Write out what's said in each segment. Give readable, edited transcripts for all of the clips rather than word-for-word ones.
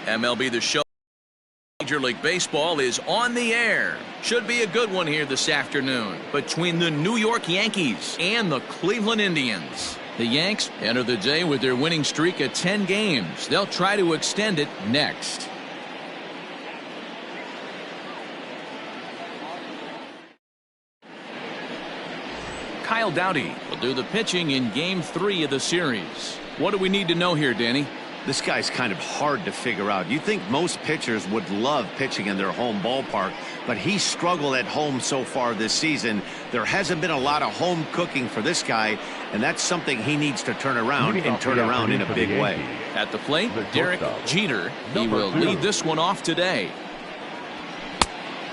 MLB The Show. Major League Baseball is on the air. Should be a good one here this afternoon between the New York Yankees and the Cleveland Indians. The Yanks enter the day with their winning streak at 10 games. They'll try to extend it next. Kyle Dowdy will do the pitching in Game 3 of the series. What do we need to know here, Danny? This guy's kind of hard to figure out. You think most pitchers would love pitching in their home ballpark, but he struggled at home so far this season. There hasn't been a lot of home cooking for this guy, and that's something he needs to turn around and turn around in a big way. At the plate, Derrick Jeter. He will lead this one off today.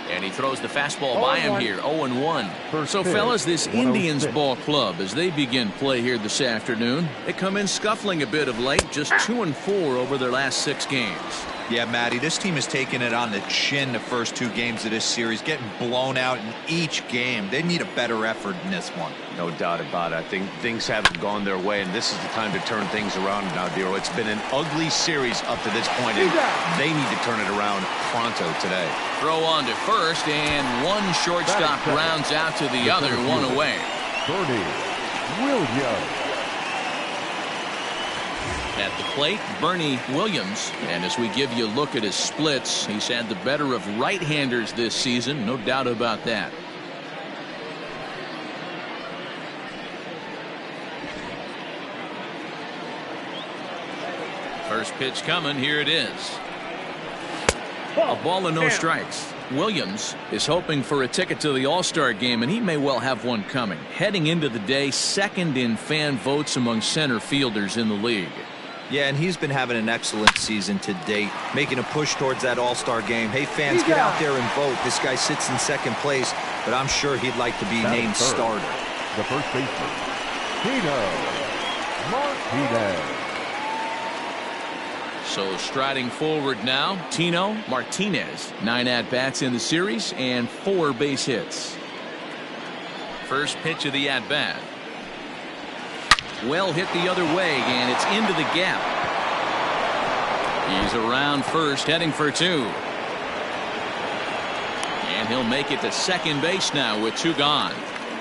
And he throws the fastball by him here, 0-1. So, fellas, this Indians ball club, as they begin play here this afternoon, they come in scuffling a bit of late, just 2-4 over their last 6 games. Yeah, Matty, this team has taken it on the chin the first 2 games of this series, getting blown out in each game. They need a better effort in this one. No doubt about it. I think things haven't gone their way, and this is the time to turn things around now, Dero. It's been an ugly series up to this point, and they need to turn it around pronto today. Throw on to first, and one shortstop rounds out to the other, one away. Williams. At the plate, Bernie Williams. And as we give you a look at his splits, he's had the better of right-handers this season, no doubt about that. First pitch coming, here it is. A ball and no strikes. Williams is hoping for a ticket to the All-Star game, and he may well have one coming. Heading into the day, second in fan votes among center fielders in the league. Yeah, and he's been having an excellent season to date, making a push towards that All-Star game. Hey, fans, get out there and vote. This guy sits in second place, but I'm sure he'd like to be named starter. The first baseman, Tino Martinez. So striding forward now, Tino Martinez. 9 at-bats in the series and 4 base hits. First pitch of the at-bat. Well hit the other way, and it's into the gap. He's around first, heading for 2. And he'll make it to second base now with 2 gone.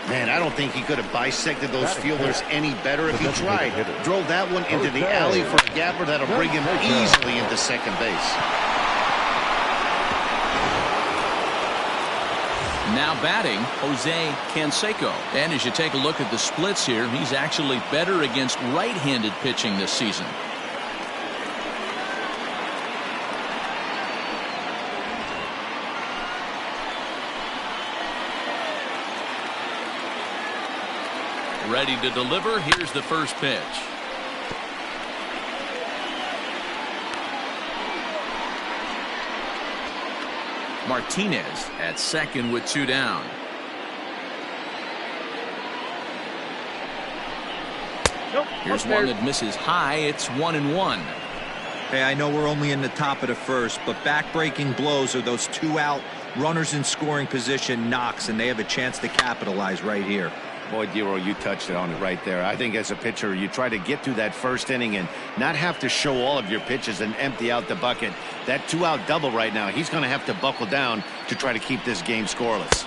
Man, I don't think he could have bisected those fielders any better if he tried. Drove that one into the alley for a gapper that'll bring him easily into second base. Now batting, Jose Canseco. And as you take a look at the splits here, he's actually better against right-handed pitching this season. Ready to deliver. Here's the first pitch. Martinez at second with 2 down. Here's one that misses high. It's 1-1. Hey, I know we're only in the top of the first, but back-breaking blows are those 2 out runners in scoring position knocks, and they have a chance to capitalize right here. Boy, Dero, you touched it on it right there. I think as a pitcher, you try to get through that first inning and not have to show all of your pitches and empty out the bucket. That 2-out double right now, he's going to have to buckle down to try to keep this game scoreless.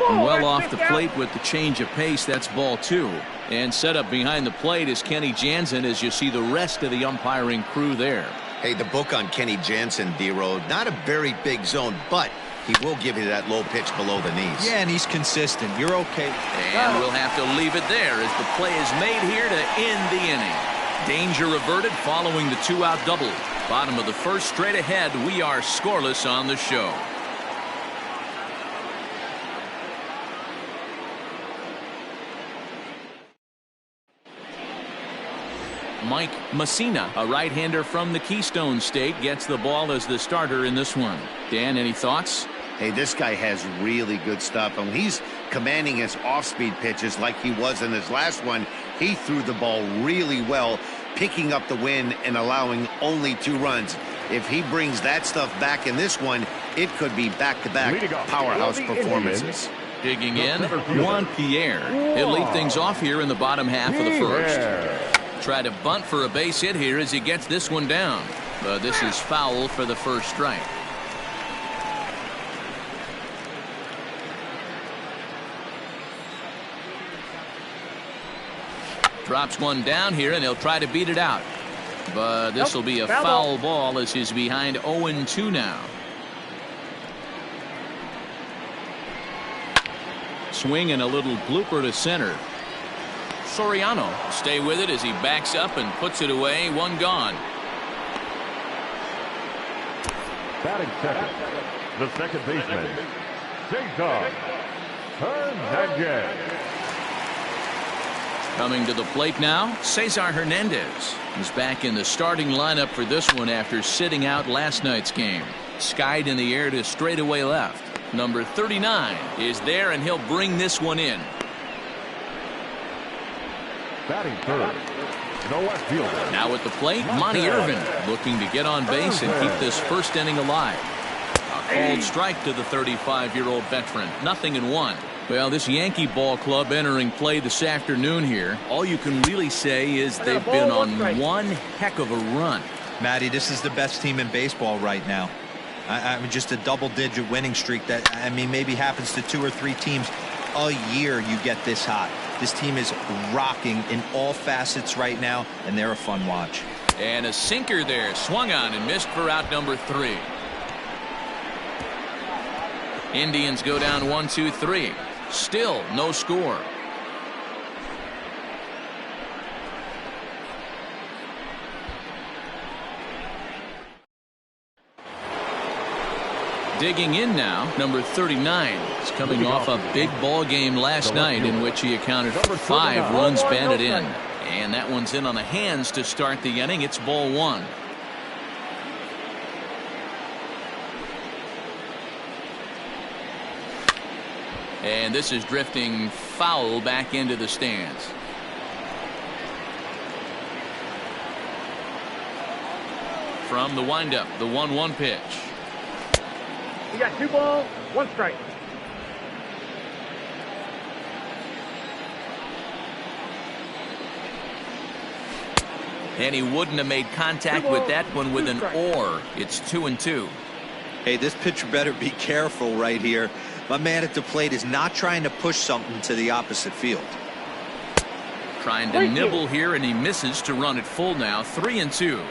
Well off the plate with the change of pace. That's ball 2. And set up behind the plate is Kenny Jansen as you see the rest of the umpiring crew there. Hey, the book on Kenny Jansen, D-Road, not a very big zone, but he will give you that low pitch below the knees. Yeah, and he's consistent. You're okay. And we'll have to leave it there as the play is made here to end the inning. Danger averted following the 2-out double. Bottom of the first, straight ahead. We are scoreless on the show. Mike Messina, a right-hander from the Keystone State, gets the ball as the starter in this one. Dan, any thoughts? Hey, this guy has really good stuff. And he's commanding his off-speed pitches like he was in his last one. He threw the ball really well, picking up the win and allowing only 2 runs. If he brings that stuff back in this one, it could be back-to-back powerhouse performances. Digging in, Juan Pierre. He'll lead things off here in the bottom half of the first. Try to bunt for a base hit here as he gets this one down. But this is foul for the first strike. Drops one down here, and he'll try to beat it out. But this will be a foul ball as he's behind 0-2 now. Swing and a little blooper to center. Soriano stay with it as he backs up and puts it away. One gone. Batting second, the second baseman, Cesar Hernandez. Coming to the plate now, Cesar Hernandez is back in the starting lineup for this one after sitting out last night's game. Skied in the air to straightaway left. Number 39 is there, and he'll bring this one in. Batting third, the left fielder. Now at the plate, Monty Irvin looking to get on base and keep this first inning alive. A called strike to the 35-year-old veteran. 0-1. Well, this Yankee ball club entering play this afternoon here, all you can really say is they've been on one heck of a run. Matty, this is the best team in baseball right now. I mean, just a double-digit winning streak that, I mean, maybe happens to 2 or 3 teams a year. You get this hot. This team is rocking in all facets right now, and they're a fun watch. And a sinker there, swung on and missed for out number 3. Indians go down 1-2-3. Still no score. Digging in now, number 39 is coming off a big ball game last night in which he accounted for 5 runs batted in. And that one's in on the hands to start the inning. It's ball 1. And this is drifting foul back into the stands. From the windup, the 1-1 pitch. You got 2 balls, 1 strike. And he wouldn't have made contact with that one with an or. It's 2-2. Hey, this pitcher better be careful right here. My man at the plate is not trying to push something to the opposite field. Trying to nibble here, and he misses to run it full now. 3-2.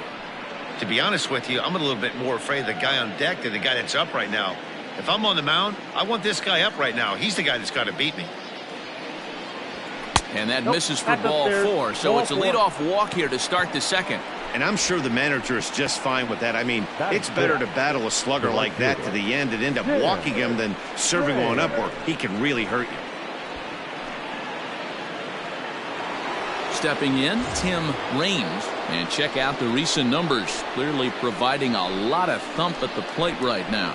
To be honest with you, I'm a little bit more afraid of the guy on deck than the guy that's up right now. If I'm on the mound, I want this guy up right now. He's the guy that's got to beat me. And that misses for ball 4. So it's a leadoff walk here to start the second. And I'm sure the manager is just fine with that. I mean, it's better to battle a slugger like that to the end and end up walking him than serving one up where he can really hurt you. Stepping in, Tim Raines. And check out the recent numbers. Clearly providing a lot of thump at the plate right now.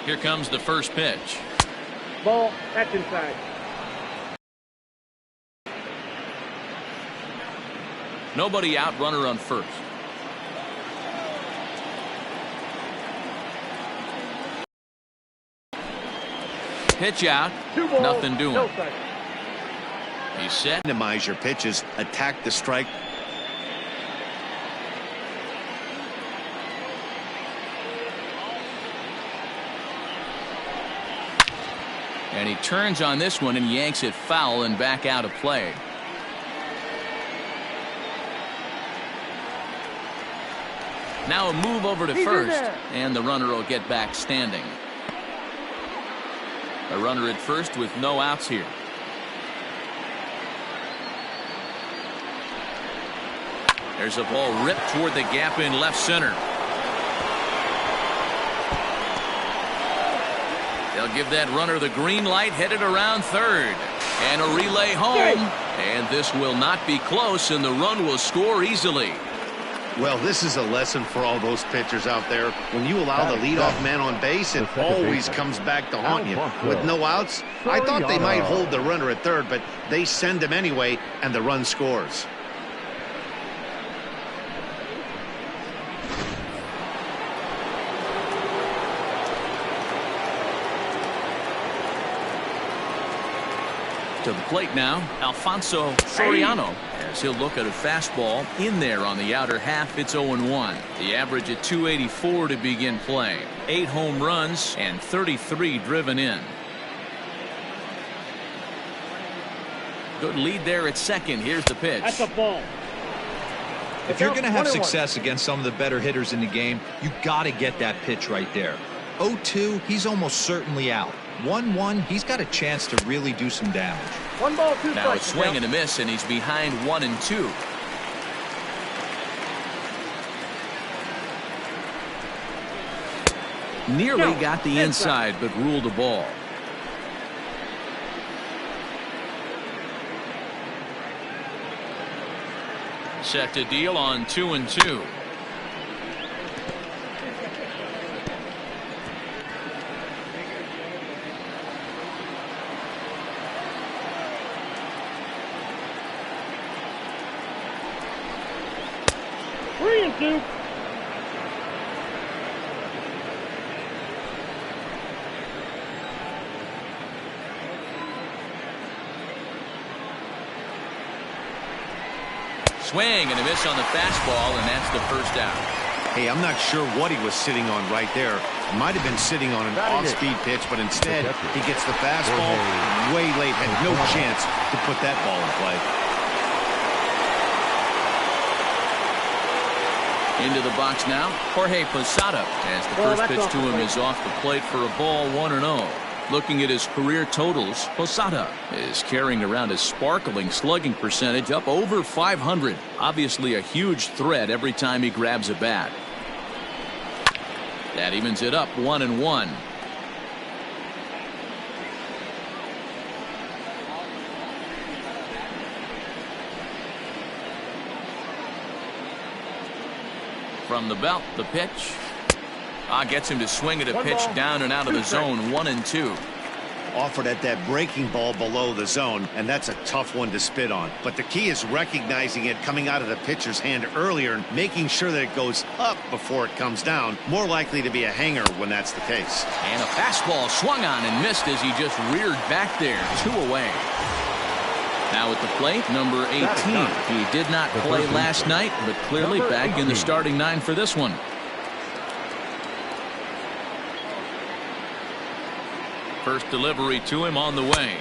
Here comes the first pitch. Ball, that's inside. Nobody out, runner on first. Pitch out, nothing doing. No strike. He's set. Minimize your pitches, attack the strike. And he turns on this one and yanks it foul and back out of play. Now a move over to first, and the runner will get back standing. A runner at first with no outs here. There's a ball ripped toward the gap in left center. They'll give that runner the green light, headed around third. And a relay home. And this will not be close, and the run will score easily. Well, this is a lesson for all those pitchers out there. When you allow the leadoff man on base, it always comes back to haunt you. With no outs, I thought they might hold the runner at third, but they send him anyway, and the run scores. To the plate now, Alfonso Soriano, as he'll look at a fastball in there on the outer half. It's 0-1. The average at 284 to begin play. 8 home runs and 33 driven in. Good lead there at second. Here's the pitch. That's a ball. If you're going to have success against some of the better hitters in the game, you got to get that pitch right there. 0-2, he's almost certainly out. 1-1, he's got a chance to really do some damage. 1 ball, 2 strikes. Now a swing and a miss, and he's behind 1-2. Nearly got the inside, but ruled a ball. Set to deal on 2-2. Swing and a miss on the fastball, and that's the first out. Hey, I'm not sure what he was sitting on right there. Might have been sitting on an off-speed pitch, but instead he gets the fastball way late. Had no chance to put that ball in play. Into the box now, Jorge Posada, as the first pitch to him is off the plate for a ball, 1-0. Looking at his career totals, Posada is carrying around a sparkling slugging percentage up over 500. Obviously a huge threat every time he grabs a bat. That evens it up 1-1. From the belt, the pitch. Gets him to swing at a pitch down and out of the zone. 1-2. Offered at that breaking ball below the zone, and that's a tough one to spit on. But the key is recognizing it coming out of the pitcher's hand earlier and making sure that it goes up before it comes down. More likely to be a hanger when that's the case. And a fastball swung on and missed as he just reared back there. 2 away. Now at the plate, number 18. He did not play last night, but clearly back in the starting 9 for this one. First delivery to him on the way.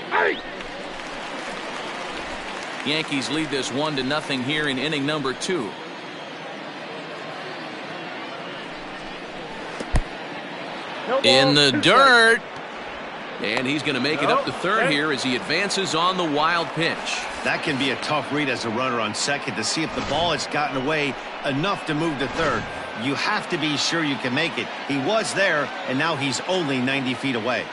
Yankees lead this 1-0 here in inning number 2. In the dirt. And he's going to make it up to third here as he advances on the wild pitch. That can be a tough read as a runner on second to see if the ball has gotten away enough to move to third. You have to be sure you can make it. He was there, and now he's only 90 feet away.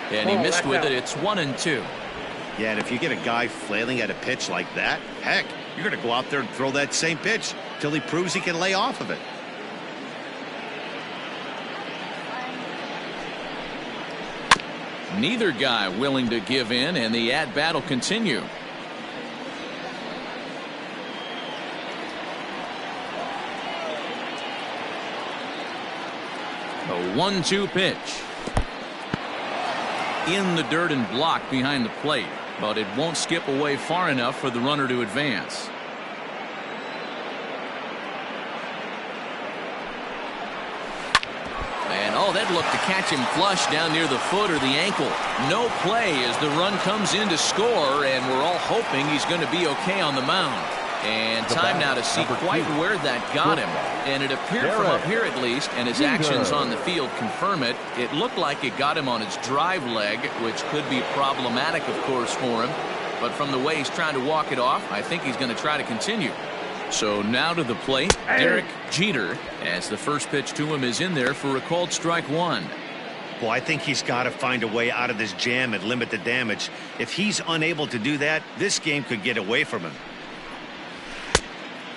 And he missed with it. It's 1-2. Yeah, and if you get a guy flailing at a pitch like that, heck, you're going to go out there and throw that same pitch till he proves he can lay off of it. Neither guy willing to give in, and the at-bat will continue. A 1-2 pitch. In the dirt and blocked behind the plate, but it won't skip away far enough for the runner to advance. And that looked to catch him flush down near the foot or the ankle. No play as the run comes in to score, and we're all hoping he's going to be okay on the mound. And time now to see quite where that got him. And it appeared from up here at least, and his actions on the field confirm it. It looked like it got him on his drive leg, which could be problematic, of course, for him. But from the way he's trying to walk it off, I think he's going to try to continue. So now to the plate, Derrick Jeter, as the first pitch to him is in there for a called strike 1. Well, I think he's got to find a way out of this jam and limit the damage. If he's unable to do that, this game could get away from him.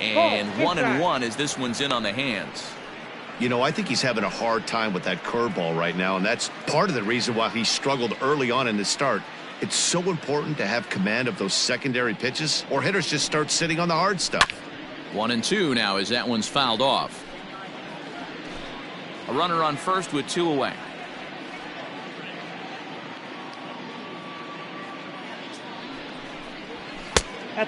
And 1-1 as this one's in on the hands. You know, I think he's having a hard time with that curveball right now, and that's part of the reason why he struggled early on in the start. It's so important to have command of those secondary pitches, or hitters just start sitting on the hard stuff. 1-2 now as that one's fouled off. A runner on first with 2 away.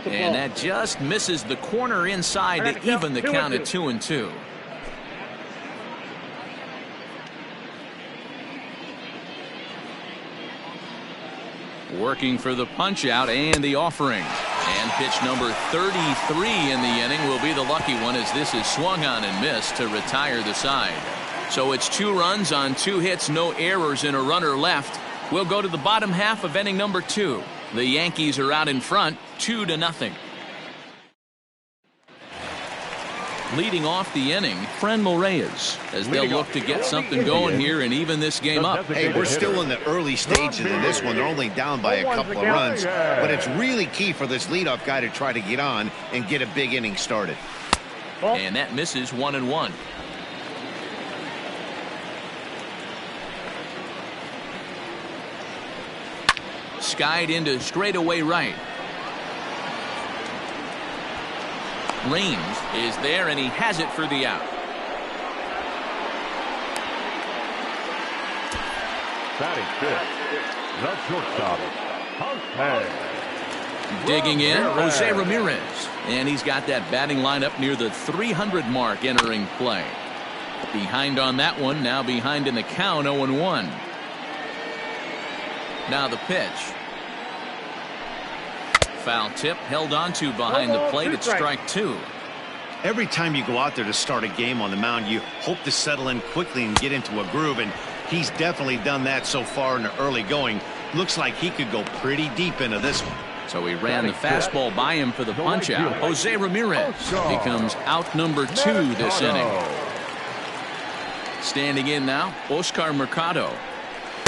And that just misses the corner inside to even the count at 2-2. Working for the punch out and the offering. And pitch number 33 in the inning will be the lucky one, as this is swung on and missed to retire the side. So it's 2 runs on 2 hits, no errors, and a runner left. We'll go to the bottom half of inning number 2. The Yankees are out in front 2-0. Leading off the inning, Ramirez, as they'll look to get something going here and even this game up. Hey, we're still in the early stages of this one. They're only down by a couple of runs, but it's really key for this leadoff guy to try to get on and get a big inning started. And that misses 1-1. Skied into straightaway right. Raines is there, and he has it for the out. Batting fifth, the shortstop, digging in, Jose Ramirez, and he's got that batting lineup near the 300 mark entering play. Behind on that one, now behind in the count, 0-1. Now the pitch. Foul tip held onto behind the plate at strike 2. Every time you go out there to start a game on the mound, you hope to settle in quickly and get into a groove, and he's definitely done that so far in the early going. Looks like he could go pretty deep into this one. So he ran the fastball by him for the punch out. Jose Ramirez becomes out number 2 this inning. Standing in now, Oscar Mercado,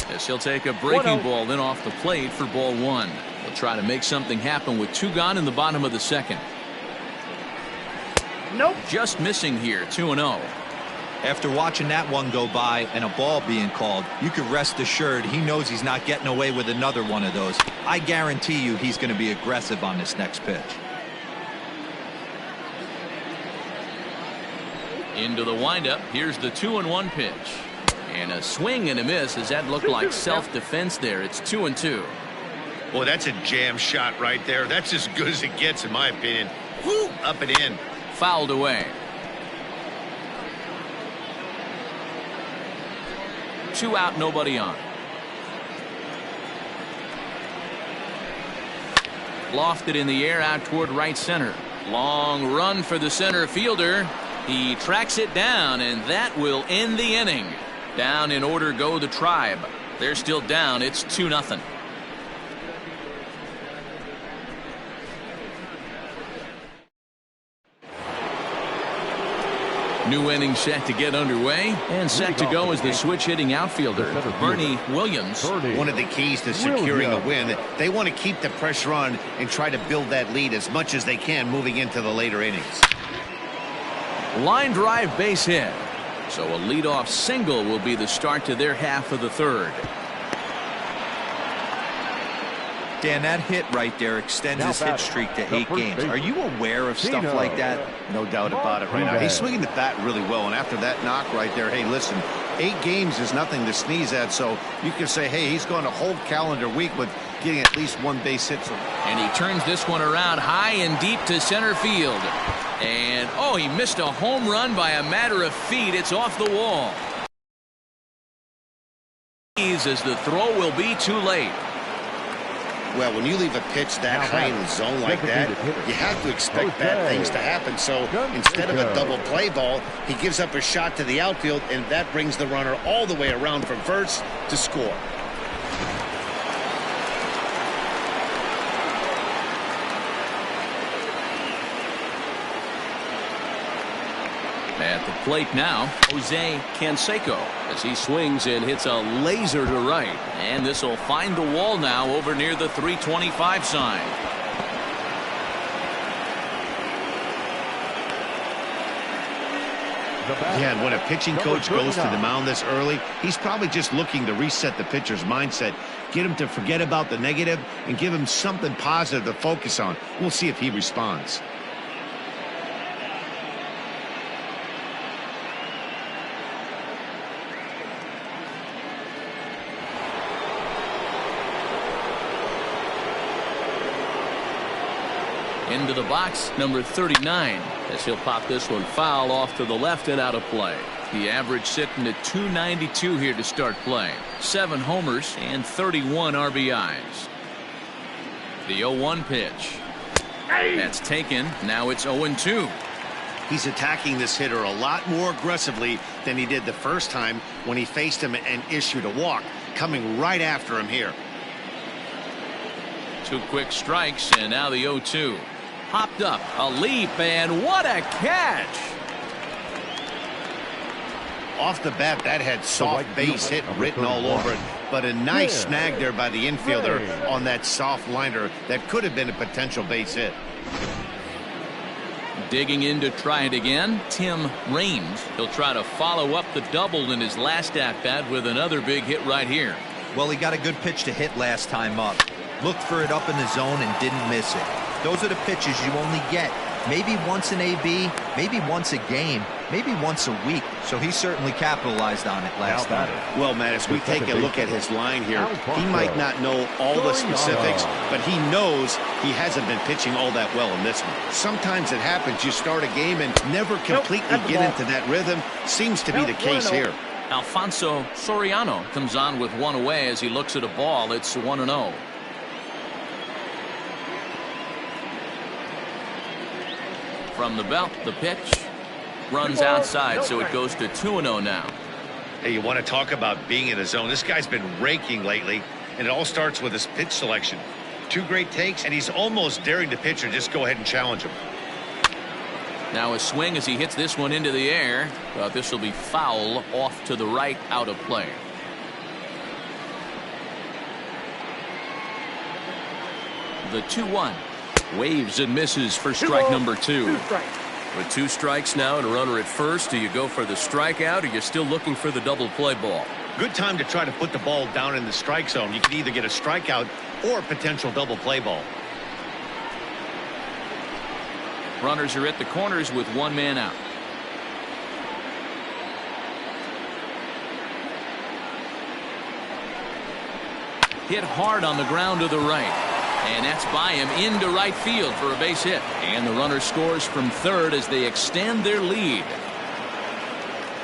as he'll take a breaking ball in off the plate for ball 1. He'll try to make something happen with 2 gone in the bottom of the second. Nope. Just missing here, 2-0. After watching that one go by and a ball being called, you could rest assured he knows he's not getting away with another one of those. I guarantee you he's going to be aggressive on this next pitch. Into the windup. Here's the 2-1 pitch. And a swing and a miss, as that looked like self-defense there. It's 2-2. Boy, that's a jam shot right there. That's as good as it gets, in my opinion. Woo, up and in. Fouled away. 2 out, nobody on. Lofted in the air out toward right center. Long run for the center fielder. He tracks it down, and that will end the inning. Down in order go the Tribe. They're still down. It's 2-0. New inning set to get underway, and set to go is the switch hitting outfielder, Bernie Williams. One of the keys to securing a win, they want to keep the pressure on and try to build that lead as much as they can moving into the later innings. Line drive base hit. So a leadoff single will be the start to their half of the third. Dan, that hit right there extends his hit streak to 8 games. Are you aware of stuff like that? No doubt about it right now. He's swinging the bat really well, and after that knock right there, hey, listen, 8 games is nothing to sneeze at, so you can say, hey, he's gone a whole calendar week with getting at least 1 base hit. And he turns this one around high and deep to center field. And, oh, he missed a home run by a matter of feet. It's off the wall. As the throw will be too late. Well, when you leave a pitch that high in the zone like that, you have to expect bad things to happen. So instead of a double play ball, he gives up a shot to the outfield, and that brings the runner all the way around from first to score. At the plate now, Jose Canseco, as he swings and hits a laser to right. And this will find the wall now over near the 325 sign. Yeah, and when a pitching coach goes to the mound this early, he's probably just looking to reset the pitcher's mindset, get him to forget about the negative, and give him something positive to focus on. We'll see if he responds. Into the box, number 39, as he'll pop this one foul off to the left and out of play. The average sitting at 292 here to start play. 7 homers and 31 RBIs. The 0-1 pitch. That's taken. Now it's 0-2. He's attacking this hitter a lot more aggressively than he did the first time when he faced him and issued a walk, coming right after him here. 2 quick strikes, and now the 0-2. Popped up, a leap, and what a catch! Off the bat, that had soft base hit written all over it, but a nice snag there by the infielder on that soft liner that could have been a potential base hit. Digging in to try it again, Tim Raines. He'll try to follow up the double in his last at-bat with another big hit right here. Well, he got a good pitch to hit last time up. Looked for it up in the zone and didn't miss it. Those are the pitches you only get maybe once in AB, maybe once a game, maybe once a week. So he certainly capitalized on it last time. Well, Matt, as we take a look at his line here, he might not know all the specifics, but he knows he hasn't been pitching all that well in this one. Sometimes it happens. You start a game and never completely get into that rhythm. Seems to be the case here. Alfonso Soriano comes on with 1 away as he looks at a ball. It's 1-0. From the belt, the pitch runs outside, so it goes to 2-0 now. Hey, you want to talk about being in a zone? This guy's been raking lately, and it all starts with his pitch selection. 2 great takes, and he's almost daring the pitcher just go ahead and challenge him. Now a swing as he hits this one into the air, but this will be foul off to the right, out of play. The 2-1. Waves and misses for strike number 2. With 2 strikes now and a runner at first, do you go for the strikeout or you're still looking for the double play ball? Good time to try to put the ball down in the strike zone. You can either get a strikeout or a potential double play ball. Runners are at the corners with 1 man out. Hit hard on the ground to the right. And that's by him into right field for a base hit. And the runner scores from third as they extend their lead.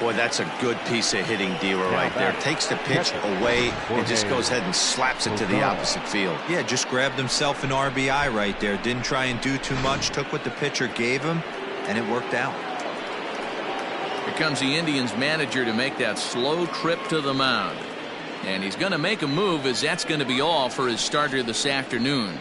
Boy, that's a good piece of hitting, Dero, right there. Takes the pitch away and just goes ahead and slaps it to the opposite field. Yeah, just grabbed himself an RBI right there. Didn't try and do too much. Took what the pitcher gave him, and it worked out. Here comes the Indians manager to make that slow trip to the mound. And he's going to make a move, as that's going to be all for his starter this afternoon.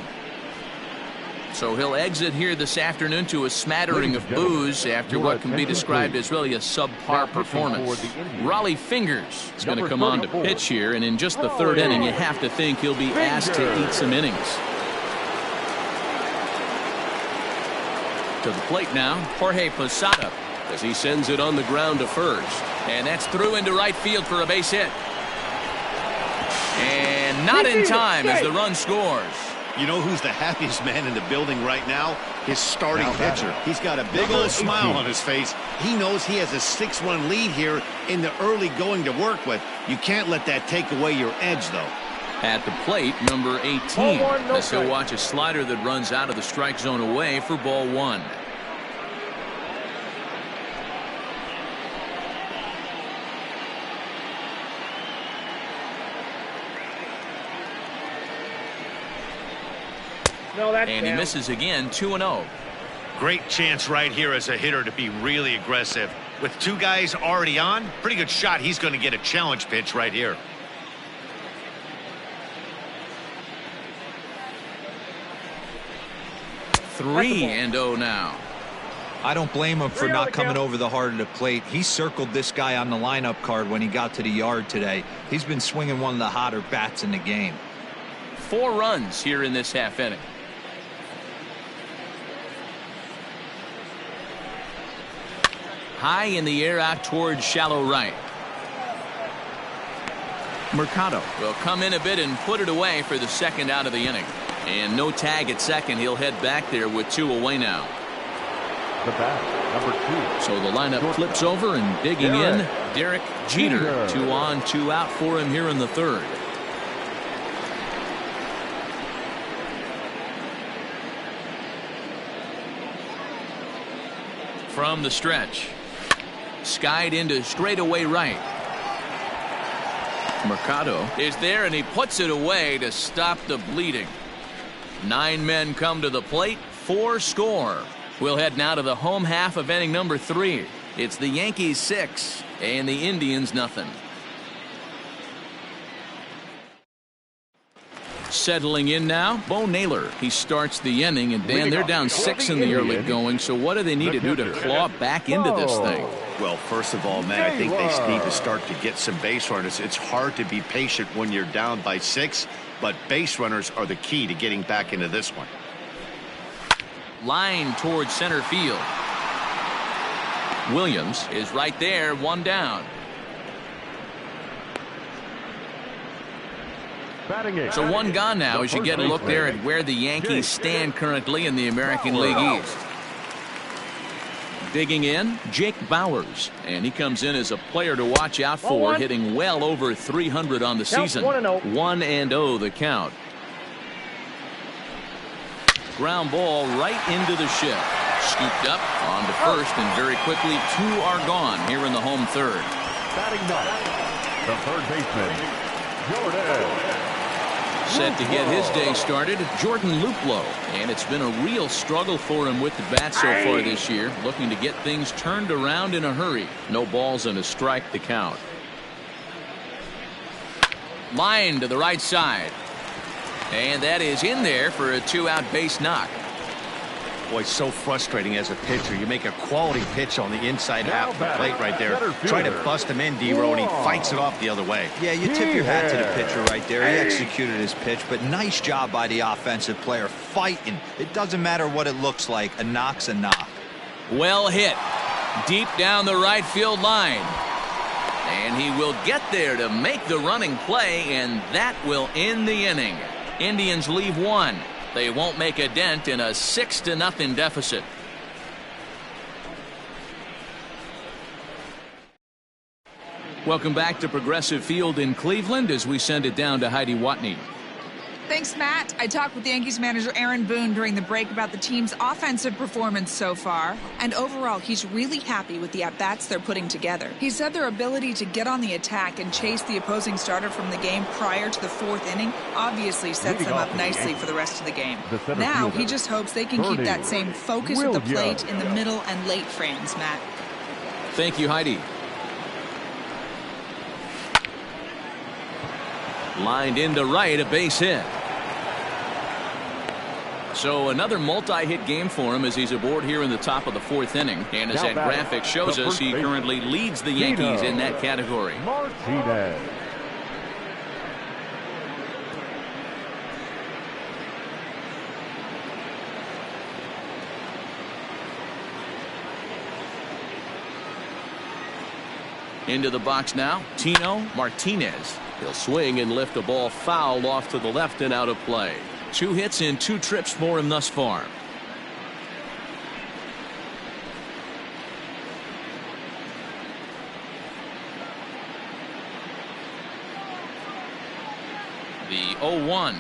So he'll exit here this afternoon to a smattering of boos after what can be described as really a subpar performance. Raleigh Fingers is going to come on to pitch here, and in just the 3rd inning, you have to think he'll be asked to eat some innings. To the plate now, Jorge Posada, as he sends it on the ground to first. And that's through into right field for a base hit. And not in time as the run scores. You know who's the happiest man in the building right now? His starting pitcher. He's got a big old smile on his face. He knows he has a 6-1 lead here in the early going to work with. You can't let that take away your edge, though. At the plate, number 18. As he'll watch a slider that runs out of the strike zone away for ball 1. And he misses again, 2-0. Great chance right here as a hitter to be really aggressive. With 2 guys already on, pretty good shot. He's going to get a challenge pitch right here. Three and 0 now. I don't blame him for not coming over the heart of the plate. He circled this guy on the lineup card when he got to the yard today. He's been swinging one of the hotter bats in the game. 4 runs here in this half inning. High in the air out towards shallow right. Mercado will come in a bit and put it away for the 2nd out of the inning. And no tag at second. He'll head back there with 2 away now. The bat, number 2. So the lineup flips over, and digging in, Derrick Jeter. 2 on, 2 out for him here in the 3rd. From the stretch. Skied into straightaway right. Mercado is there, and he puts it away to stop the bleeding. 9 men come to the plate, 4 score. We'll head now to the home half of inning number 3. It's the Yankees 6 and the Indians nothing. Settling in now, Bo Naylor. He starts the inning, and Dan, they're down 6 in the early going, so what do they need to do to claw back into this thing? Well, first of all, Matt, I think they need to start to get some base runners. It's hard to be patient when you're down by 6, but base runners are the key to getting back into this one. Line towards center field. Williams is right there, 1 down. So 1 gone now as you get a look there at where the Yankees stand currently in the American League East. Digging in, Jake Bauers, and he comes in as a player to watch out for, hitting well over 300 on the season. 1-0 the count. Ground ball right into the shift. Scooped up on to first, and very quickly 2 are gone here in the home third. Batting ninth, the third baseman, Jordan. Set to get his day started, Jordan Luplow, and it's been a real struggle for him with the bat so far this year, looking to get things turned around in a hurry. No balls and a strike to count. Line to the right side, and that is in there for a 2-out base knock. Boy, so frustrating as a pitcher. You make a quality pitch on the inside half of the plate right there. Try to bust him in, D-Row, and he fights it off the other way. Yeah, you tip your hat to the pitcher right there. He executed his pitch, but nice job by the offensive player fighting. It doesn't matter what it looks like. A knock's a knock. Well hit. Deep down the right field line. And he will get there to make the running play, and that will end the inning. Indians leave 1. They won't make a dent in a 6-0 deficit. Welcome back to Progressive Field in Cleveland as we send it down to Heidi Watney. Thanks, Matt. I talked with Yankees manager Aaron Boone during the break about the team's offensive performance so far. And overall, he's really happy with the at-bats they're putting together. He said their ability to get on the attack and chase the opposing starter from the game prior to the 4th inning obviously sets them up nicely for the rest of the game. Now, he just hopes they can keep that same focus at the plate in the middle and late frames, Matt. Thank you, Heidi. Lined into right, a base hit. So another multi-hit game for him as he's aboard here in the top of the 4th inning. And as that graphic shows us, he currently leads the Yankees in that category. Martinez. Into the box now, Tino Martinez. He'll swing and lift a ball foul off to the left and out of play. 2 hits in 2 trips for him thus far. The 0-1.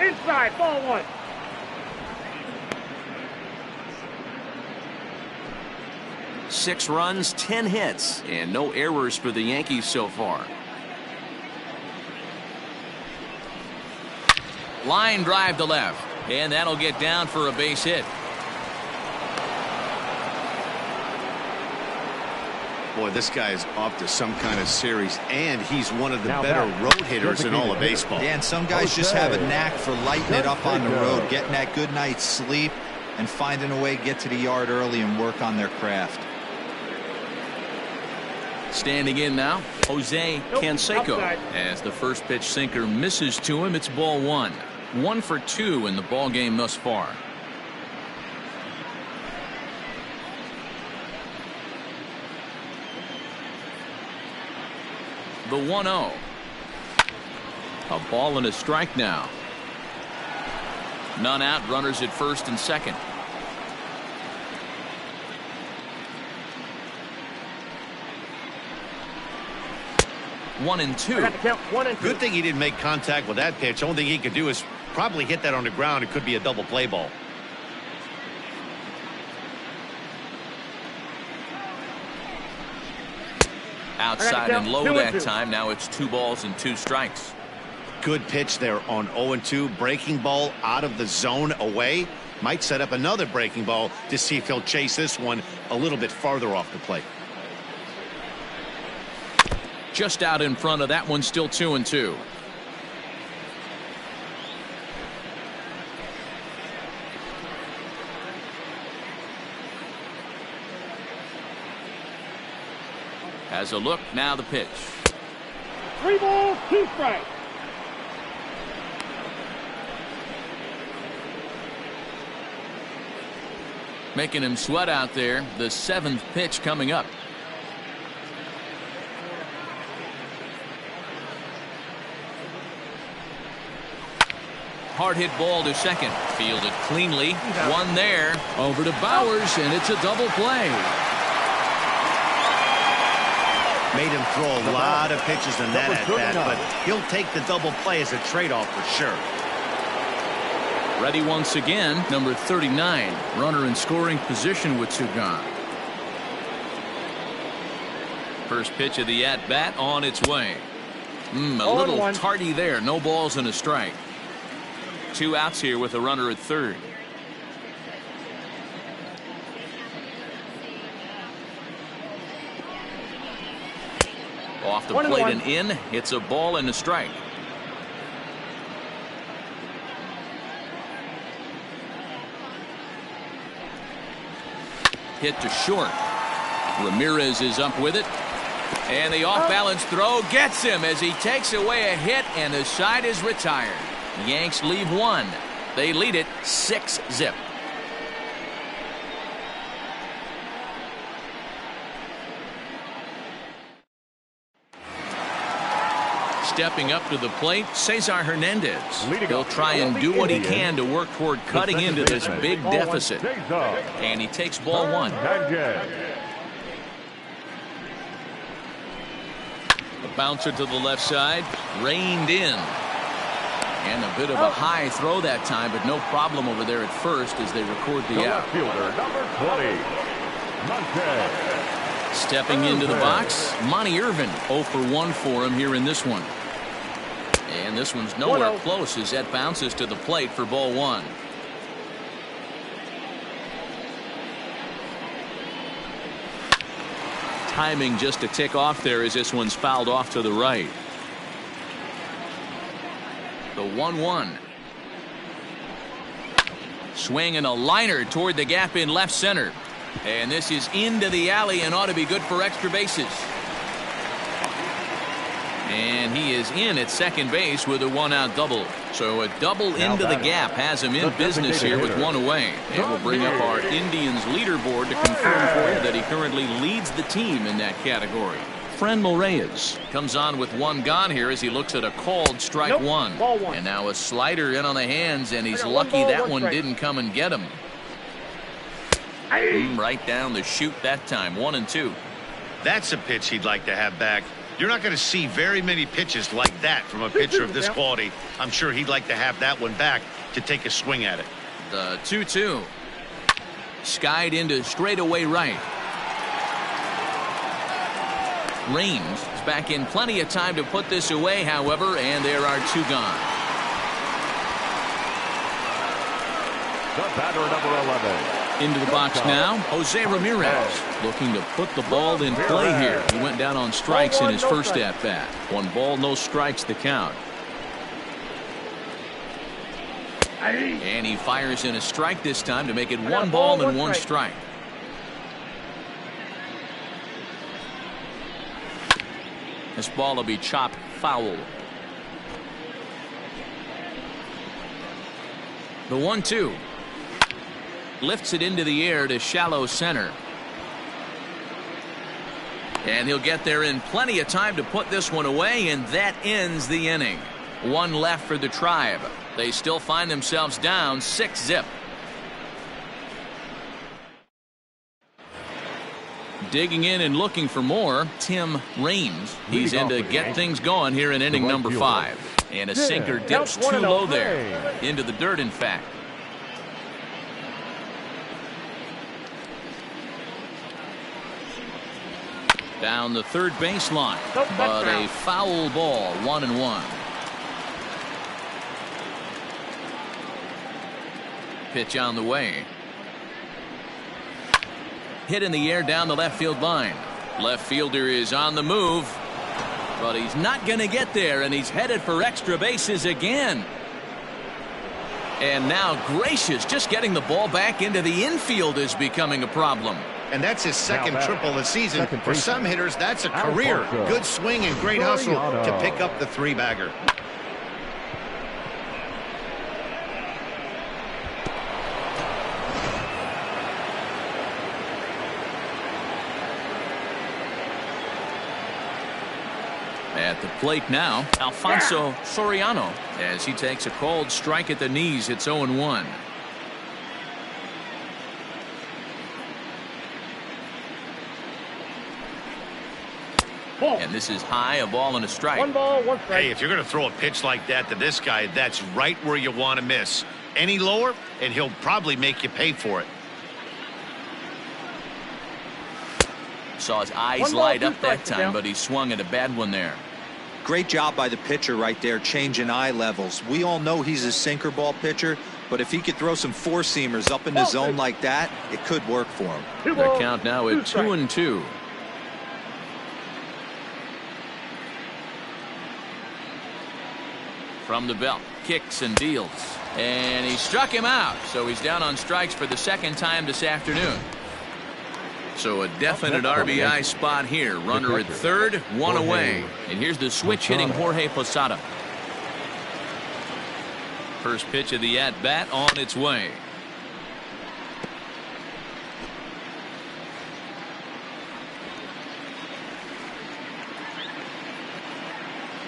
Inside, ball 1. Six runs, 10 hits, and no errors for the Yankees so far. Line drive to left, and that'll get down for a base hit. Boy, this guy is off to some kind of series, and he's one of the better road hitters in all of baseball. Yeah, and some guys just have a knack for lighting it up on the road, getting that good night's sleep, and finding a way to get to the yard early and work on their craft. Standing in now, Jose Canseco. As the first pitch sinker misses to him, it's ball 1. 1 for 2 in the ball game thus far. The 1-0. A ball and a strike now. None out, runners at first and second. One and two. Good thing he didn't make contact with that pitch. Only thing he could do is probably hit that on the ground. It could be a double play ball. Outside and low that time. Now it's 2 balls and 2 strikes. Good pitch there on 0-2. Breaking ball out of the zone away. Might set up another breaking ball to see if he'll chase this one a little bit farther off the plate. Just out in front of that one, still 2-2. Has a look, now the pitch. 3 balls, 2 strikes. Making him sweat out there. The 7th pitch coming up. Hard hit ball to second. Fielded cleanly. One there. Over to Bowers, and it's a double play. Made him throw a lot of pitches in that at-bat, but he'll take the double play as a trade-off for sure. Ready once again, number 39. Runner in scoring position with 2 gone. First pitch of the at-bat on its way. A little tardy there. No balls and a strike. 2 outs here with a runner at third. Off the plate and in. It's a ball and a strike. Hit to short. Ramirez is up with it. And the off-balance throw gets him as he takes away a hit, and the side is retired. Yanks leave 1. They lead it 6-0. Stepping up to the plate, Cesar Hernandez. He'll try and do what he can to work toward cutting into this big deficit. And he takes ball 1. A bouncer to the left side, reined in. And a bit of a high throw that time, but no problem over there at first as they record the out. Stepping into the box, Monty Irvin. 0 for 1 for him here in this one. And this one's nowhere close as that bounces to the plate for ball 1. Timing just a tick off there as this one's fouled off to the right. The 1-1. Swing and a liner toward the gap in left center. And this is into the alley and ought to be good for extra bases. And he is in at second base with a 1-out double. So a double into the gap has him in business here with 1 away. And we'll bring up our Indians leaderboard to confirm for you that he currently leads the team in that category. Mlb Reyes comes on with 1 gone here as he looks at a called strike 1. And now a slider in on the hands, and he's lucky that one didn't come and get him. Right down the chute that time. 1-2. That's a pitch he'd like to have back. You're not going to see very many pitches like that from a pitcher of this quality. I'm sure he'd like to have that one back to take a swing at it. The 2-2. Skied into straightaway right. Raines is back in plenty of time to put this away, however, and there are 2 gone. The batter, number 11. Into the box now, Jose Ramirez looking to put the ball in play here. He went down on strikes in his first at-bat. 1 ball, no strikes the count. And he fires in a strike this time to make it 1 ball and 1 strike. This ball will be chopped foul. The 1-2. Lifts it into the air to shallow center. And he'll get there in plenty of time to put this one away, and that ends the inning. 1 left for the Tribe. They still find themselves down 6-0. Digging in and looking for more, Tim Raines. He's in to get things going here in inning number 5. And a sinker dips too low there. Into the dirt, in fact. Down the third baseline, Nope, but that's a foul ball, 1-1. Pitch on the way. Hit in the air down the left field line. Left fielder is on the move, but he's not going to get there, and he's headed for extra bases again. And now, gracious, just getting the ball back into the infield is becoming a problem. And that's his second triple of the season. For some hitters, that's a Al career. Porco. Good swing and great hustle to pick up the three-bagger. At the plate now, Alfonso Soriano, as he takes a called strike at the knees. It's 0-1. And this is high, a ball and a strike. 1 ball, 1 strike. Hey, if you're going to throw a pitch like that to this guy, that's right where you want to miss. Any lower, and he'll probably make you pay for it. Saw his eyes 1 ball, light 2 up that strikes, time, but he swung at a bad one there. Great job by the pitcher right there, changing eye levels. We all know he's a sinker ball pitcher, but if he could throw some four-seamers up in the zone like that, it could work for him. 2 The balls, count now 2 at strikes. 2-2. From the belt, kicks and deals, and he struck him out, so he's down on strikes for the second time this afternoon. So a definite RBI spot here. Runner at third, 1 away, and here's the switch hitting Jorge Posada. First pitch of the at-bat on its way.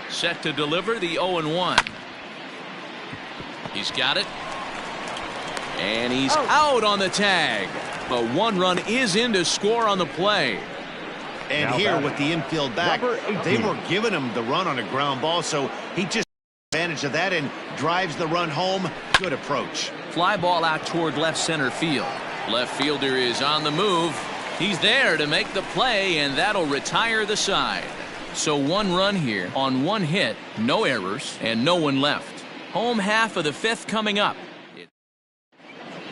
Set to deliver the 0-1. He's got it. And he's out on the tag. But 1 run is in to score on the play. And here with the infield back, they were giving him the run on a ground ball, so he just took advantage of that and drives the run home. Good approach. Fly ball out toward left center field. Left fielder is on the move. He's there to make the play, and that'll retire the side. So 1 run here on 1 hit, no errors, and no one left. Home half of the 5th coming up.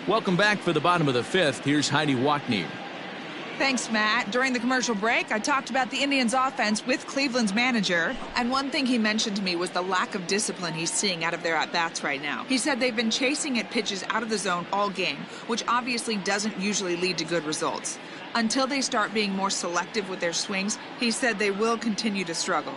Welcome back for the bottom of the 5th. Here's Heidi Watney. Thanks, Matt. During the commercial break, I talked about the Indians' offense with Cleveland's manager, and one thing he mentioned to me was the lack of discipline he's seeing out of their at-bats right now. He said they've been chasing at pitches out of the zone all game, which obviously doesn't usually lead to good results. Until they start being more selective with their swings, he said they will continue to struggle.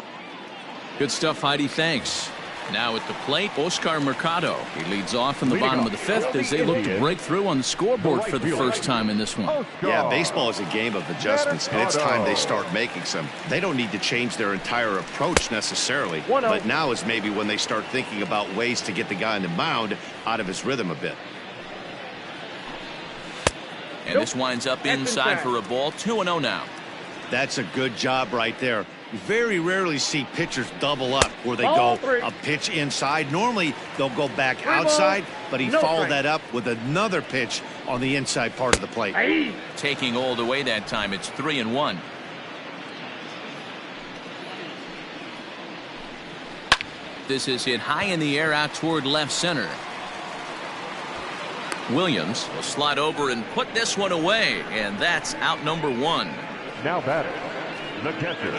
Good stuff, Heidi. Thanks. Now at the plate, Oscar Mercado. He leads off in the bottom of the 5th as they look to break through on the scoreboard for the first time in this one. Yeah, baseball is a game of adjustments, and it's time they start making some. They don't need to change their entire approach necessarily, but now is maybe when they start thinking about ways to get the guy on the mound out of his rhythm a bit. And this winds up inside for a ball. 2-0 now. That's a good job right there. You very rarely see pitchers double up where they go a pitch inside. Normally they'll go back outside, but he followed that up with another pitch on the inside part of the plate. Taking Old away that time. It's 3-1. This is hit high in the air out toward left center. Williams will slide over and put this one away, and that's out number 1. Now batting, the catcher,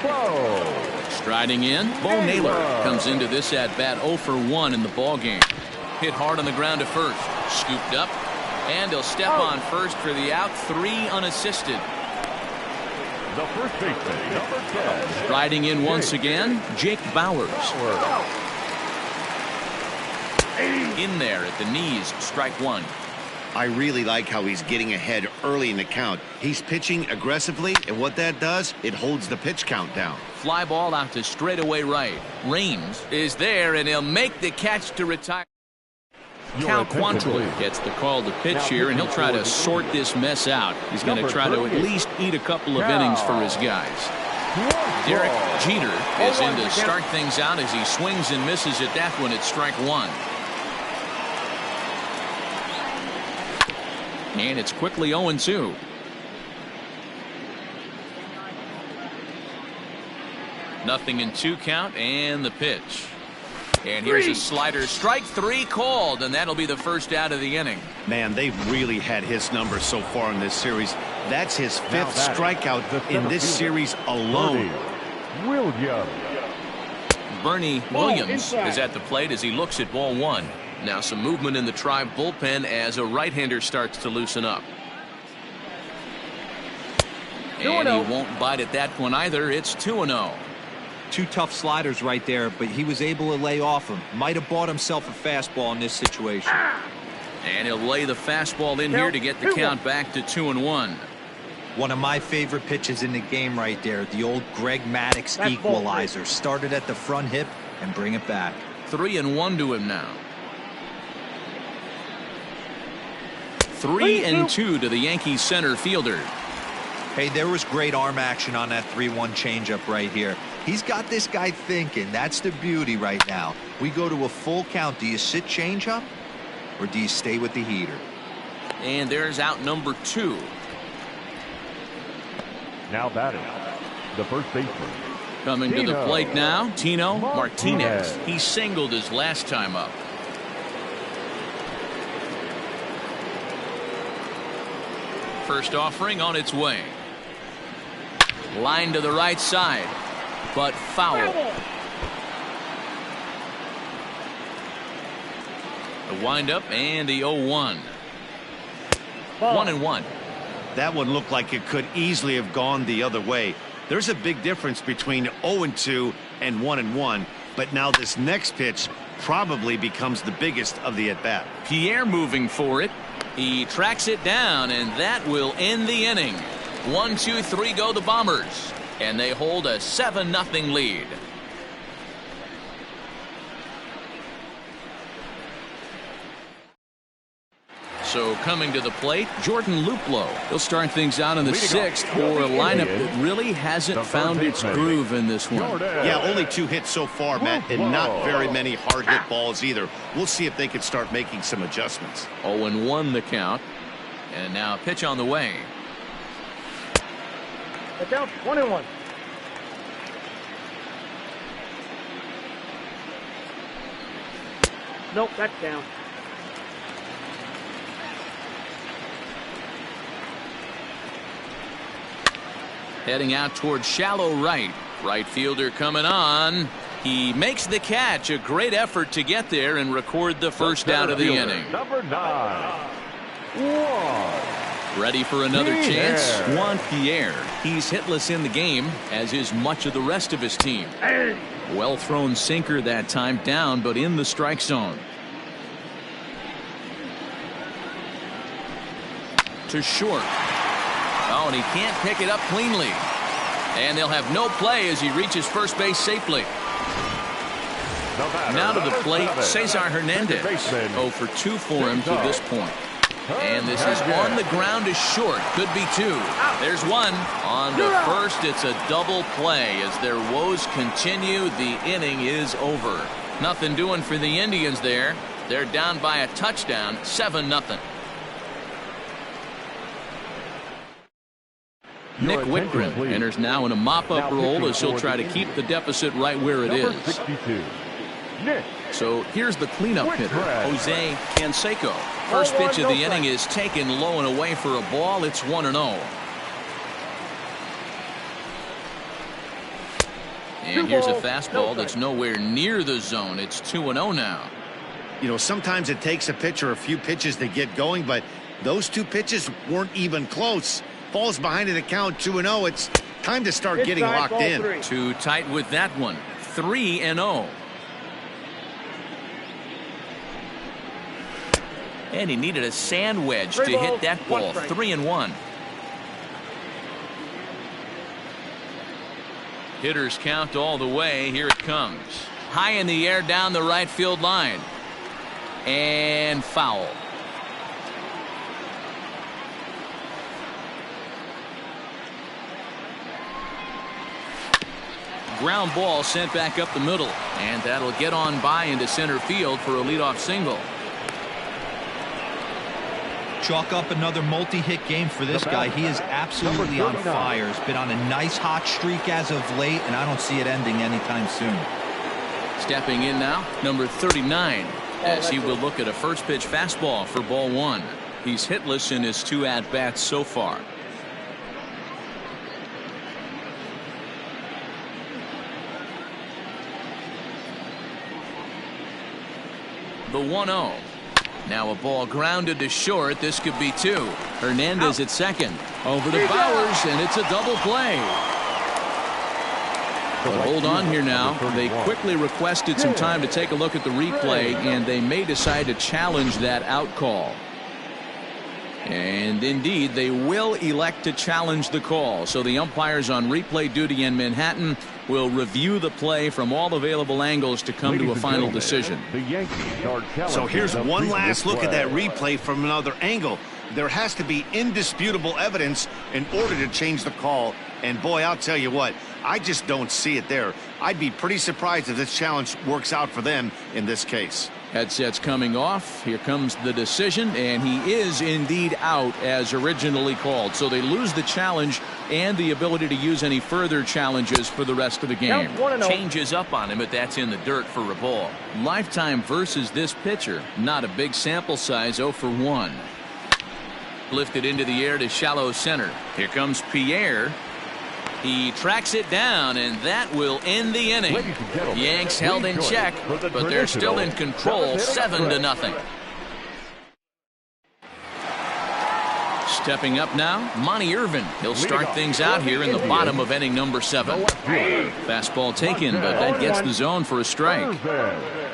Bo. Striding in, Bo Naylor comes into this at bat 0 for 1 in the ball game. Hit hard on the ground to first, scooped up, and he'll step on first for the out. 3 unassisted. The first baseman, number 10. Striding in once again, Jake Bowers. In there at the knees, strike 1. I really like how he's getting ahead early in the count. He's pitching aggressively, and what that does, it holds the pitch count down. Fly ball out to straightaway right. Raines is there, and he'll make the catch to retire. Cal Quantrill gets the call to pitch here, and he'll try to sort this mess out. He's going to try to at least eat a couple of innings for his guys. Derrick Jeter is in to start things out as he swings and misses at that one at strike 1. And it's quickly 0-2. 0-2 count and the pitch. And here's a slider. Strike 3 called, and that'll be the first out of the inning. Man, they've really had his number so far in this series. That's his 5th strikeout in this series alone. Bernie Williams is at the plate as he looks at ball 1. Now some movement in the Tribe bullpen as a right-hander starts to loosen up. And he won't bite at that one either. It's 2-0. 2 tough sliders right there, but he was able to lay off him. Might have bought himself a fastball in this situation. And he'll lay the fastball in here to get the count back to 2-1. One of my favorite pitches in the game right there. The old Greg Maddux equalizer. Started at the front hip and bring it back. 3-1 to him now. 3-2 to the Yankees center fielder. Hey, there was great arm action on that 3-1 changeup right here. He's got this guy thinking. That's the beauty right now. We go to a full count. Do you sit changeup or do you stay with the heater? And there's out number 2. Now batting, the first baseman. Coming to the plate now, Tino Martinez. He singled his last time up. First offering on its way. Line to the right side, but foul. The windup and the 0-1. 1-1. That one looked like it could easily have gone the other way. There's a big difference between 0-2 and 1-1, but now this next pitch probably becomes the biggest of the at-bat. Pierre moving for it. He tracks it down, and that will end the inning. 1-2-3 go the Bombers, and they hold a 7-0 lead. So coming to the plate, Jordan Luplow. He'll start things out in the 6th for a lineup that really hasn't found its groove in this one. Yeah, only 2 hits so far, Matt, and not very many hard hit balls either. We'll see if they can start making some adjustments. 0-1 the count, and now a pitch on the way. The count 1-1. Nope, that's down. Heading out towards shallow right. Right fielder coming on. He makes the catch. A great effort to get there and record the first out of the inning. Number 9. Ready for another chance. Juan Pierre. He's hitless in the game, as is much of the rest of his team. Well thrown sinker that time, down but in the strike zone. To short. Oh, and he can't pick it up cleanly. And they'll have no play as he reaches first base safely. Now to the plate, Cesar Hernandez. 0 for 2 for him to this point. And this is on the ground is short. Could be 2. There's 1. On to first. It's a double play. As their woes continue, the inning is over. Nothing doing for the Indians there. They're down by a touchdown, 7-0. Nick Whitgren enters now in a mop-up role as he'll try to keep the deficit right where it is. 62. So here's the cleanup hitter, Jose Canseco. First pitch of the inning is taken low and away for a ball. It's 1-0. And here's a fastball that's nowhere near the zone. It's 2-0 now. You know, sometimes it takes a pitcher a few pitches to get going, but those 2 pitches weren't even close. Falls behind in the count, 2-0. It's time to start getting locked in. Too tight with that one. 3-0. And he needed a sand wedge to hit that ball. 3-1. Hitters count all the way. Here it comes. High in the air down the right field line. And foul. Ground ball sent back up the middle, and that'll get on by into center field for a leadoff single. Chalk up another multi-hit game for this guy. He is absolutely on fire. He's been on a nice hot streak as of late, and I don't see it ending anytime soon. Stepping in now, number 39, as he will look at a first pitch fastball for ball one. He's hitless in his 2 at-bats so far. The 1-0. Now a ball grounded to short. This could be 2. Hernandez at second. Over to Bowers, and it's a double play. But hold on here now. They quickly requested some time to take a look at the replay, and they may decide to challenge that out call. And indeed, they will elect to challenge the call. So the umpires on replay duty in Manhattan will review the play from all available angles to come to a final decision. So here's one last look at that replay from another angle. There has to be indisputable evidence in order to change the call. And boy, I'll tell you what, I just don't see it there. I'd be pretty surprised if this challenge works out for them in this case. Headsets coming off. Here comes the decision, and he is indeed out as originally called. So they lose the challenge and the ability to use any further challenges for the rest of the game. Changes up on him, but that's in the dirt for a ball. Lifetime versus this pitcher. Not a big sample size, 0 for 1. Lifted into the air to shallow center. Here comes Pierre. He tracks it down, and that will end the inning. Yanks held in check, but they're still in control, 7-0. Stepping up now, Monty Irvin. He'll start things out here in the bottom of inning number 7. Fastball taken, but that gets the zone for a strike.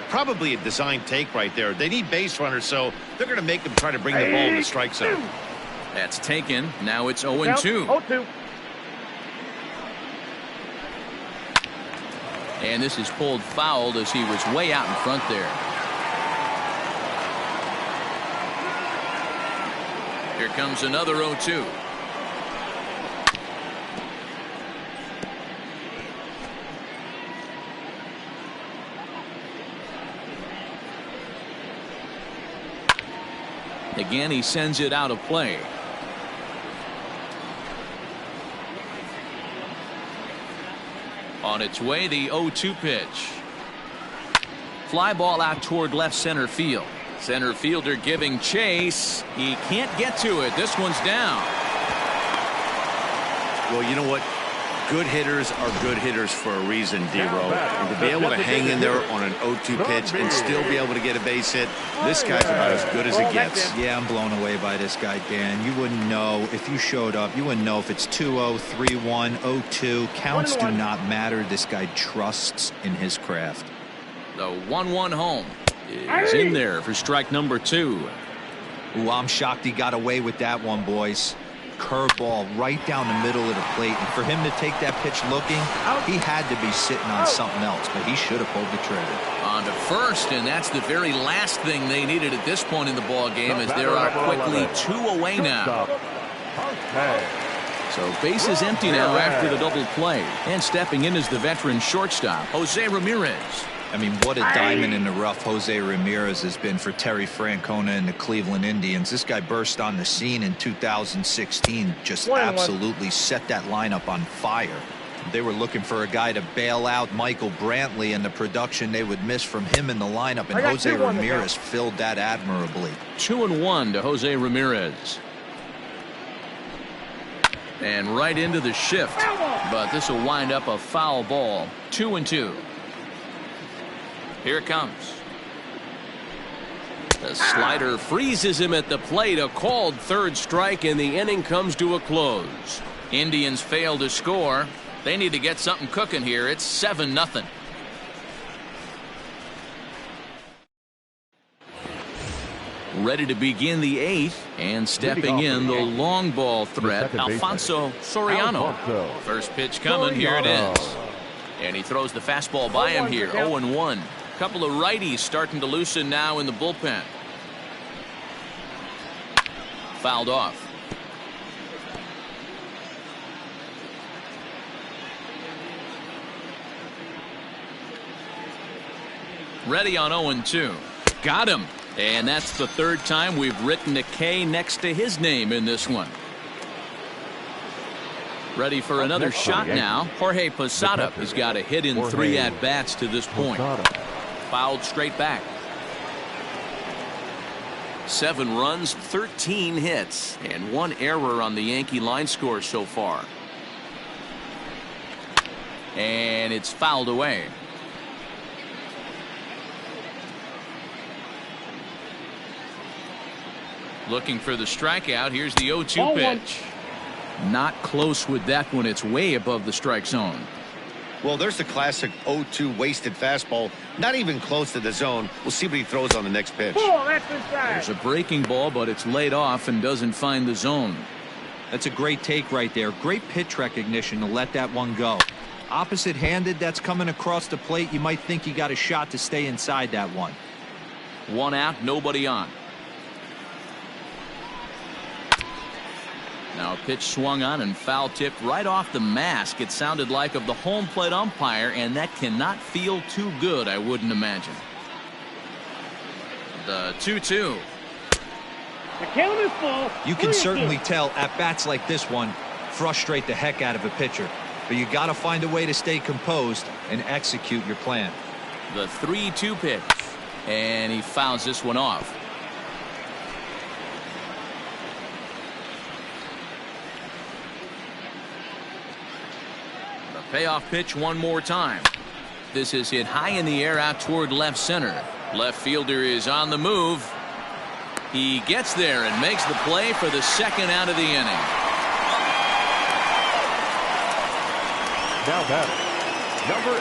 Probably a design take right there. They need base runners, so they're going to make them try to bring the ball in the strike zone. That's taken. Now it's 0-2. And this is pulled fouled as he was way out in front there. Here comes another 0-2. Again, he sends it out of play. On its way, the 0-2 pitch. Fly ball out toward left center field. Center fielder giving chase. He can't get to it. This one's down. Well, you know what? Good hitters are good hitters for a reason, D-Row. And to be able to hang in there on an 0-2 pitch and still be able to get a base hit, this guy's about as good as it gets. Yeah, I'm blown away by this guy, Dan. You wouldn't know if you showed up. You wouldn't know if it's 2-0, 3-1, 0-2. Counts do not matter. This guy trusts in his craft. The 1-1 home is in there for strike number 2. Ooh, I'm shocked he got away with that one, boys. Curveball right down the middle of the plate, and for him to take that pitch looking, he had to be sitting on something else, but he should have pulled the trigger. On to first, and that's the very last thing they needed at this point in the ball game, as there are quickly 2 away now. So base is empty now after the double play, and stepping in is the veteran shortstop, Jose Ramirez. I mean, what a diamond in the rough Jose Ramirez has been for Terry Francona and the Cleveland Indians. This guy burst on the scene in 2016, just absolutely set that lineup on fire. They were looking for a guy to bail out Michael Brantley, and the production they would miss from him in the lineup, and Jose Ramirez filled that admirably. 2-1 to Jose Ramirez. And right into the shift, but this will wind up a foul ball. 2-2. Here it comes. The slider freezes him at the plate. A called third strike, and the inning comes to a close. Indians fail to score. They need to get something cooking here. It's 7-0. Ready to begin the 8th, and stepping in the long ball threat, Alfonso Soriano. First pitch coming. Here it is. And he throws the fastball by him here. 0-1. Couple of righties starting to loosen now in the bullpen. Fouled off. Ready on 0-2. Got him. And that's the third time we've written a K next to his name in this one. Ready for another shot now. Jorge Posada has got a hit in 3 at-bats to this point. Fouled straight back. 7 runs, 13 hits, and 1 error on the Yankee line score so far. And it's fouled away. Looking for the strikeout. Here's the 0-2 pitch. Not close with that one. It's way above the strike zone. Well, there's the classic 0-2 wasted fastball. Not even close to the zone. We'll see what he throws on the next pitch. There's a breaking ball, but it's laid off and doesn't find the zone. That's a great take right there. Great pitch recognition to let that one go. Opposite-handed, that's coming across the plate. You might think you got a shot to stay inside that one. 1 out, nobody on. Now a pitch swung on and foul tipped right off the mask. It sounded like of the home plate umpire, and that cannot feel too good, I wouldn't imagine. The 2-2. The count is full. You can certainly tell at-bats like this one frustrate the heck out of a pitcher. But you got to find a way to stay composed and execute your plan. The 3-2 pitch. And he fouls this one off. Payoff pitch one more time. This is hit high in the air out toward left center. Left fielder is on the move. He gets there and makes the play for the 2nd out of the inning. Now batting, number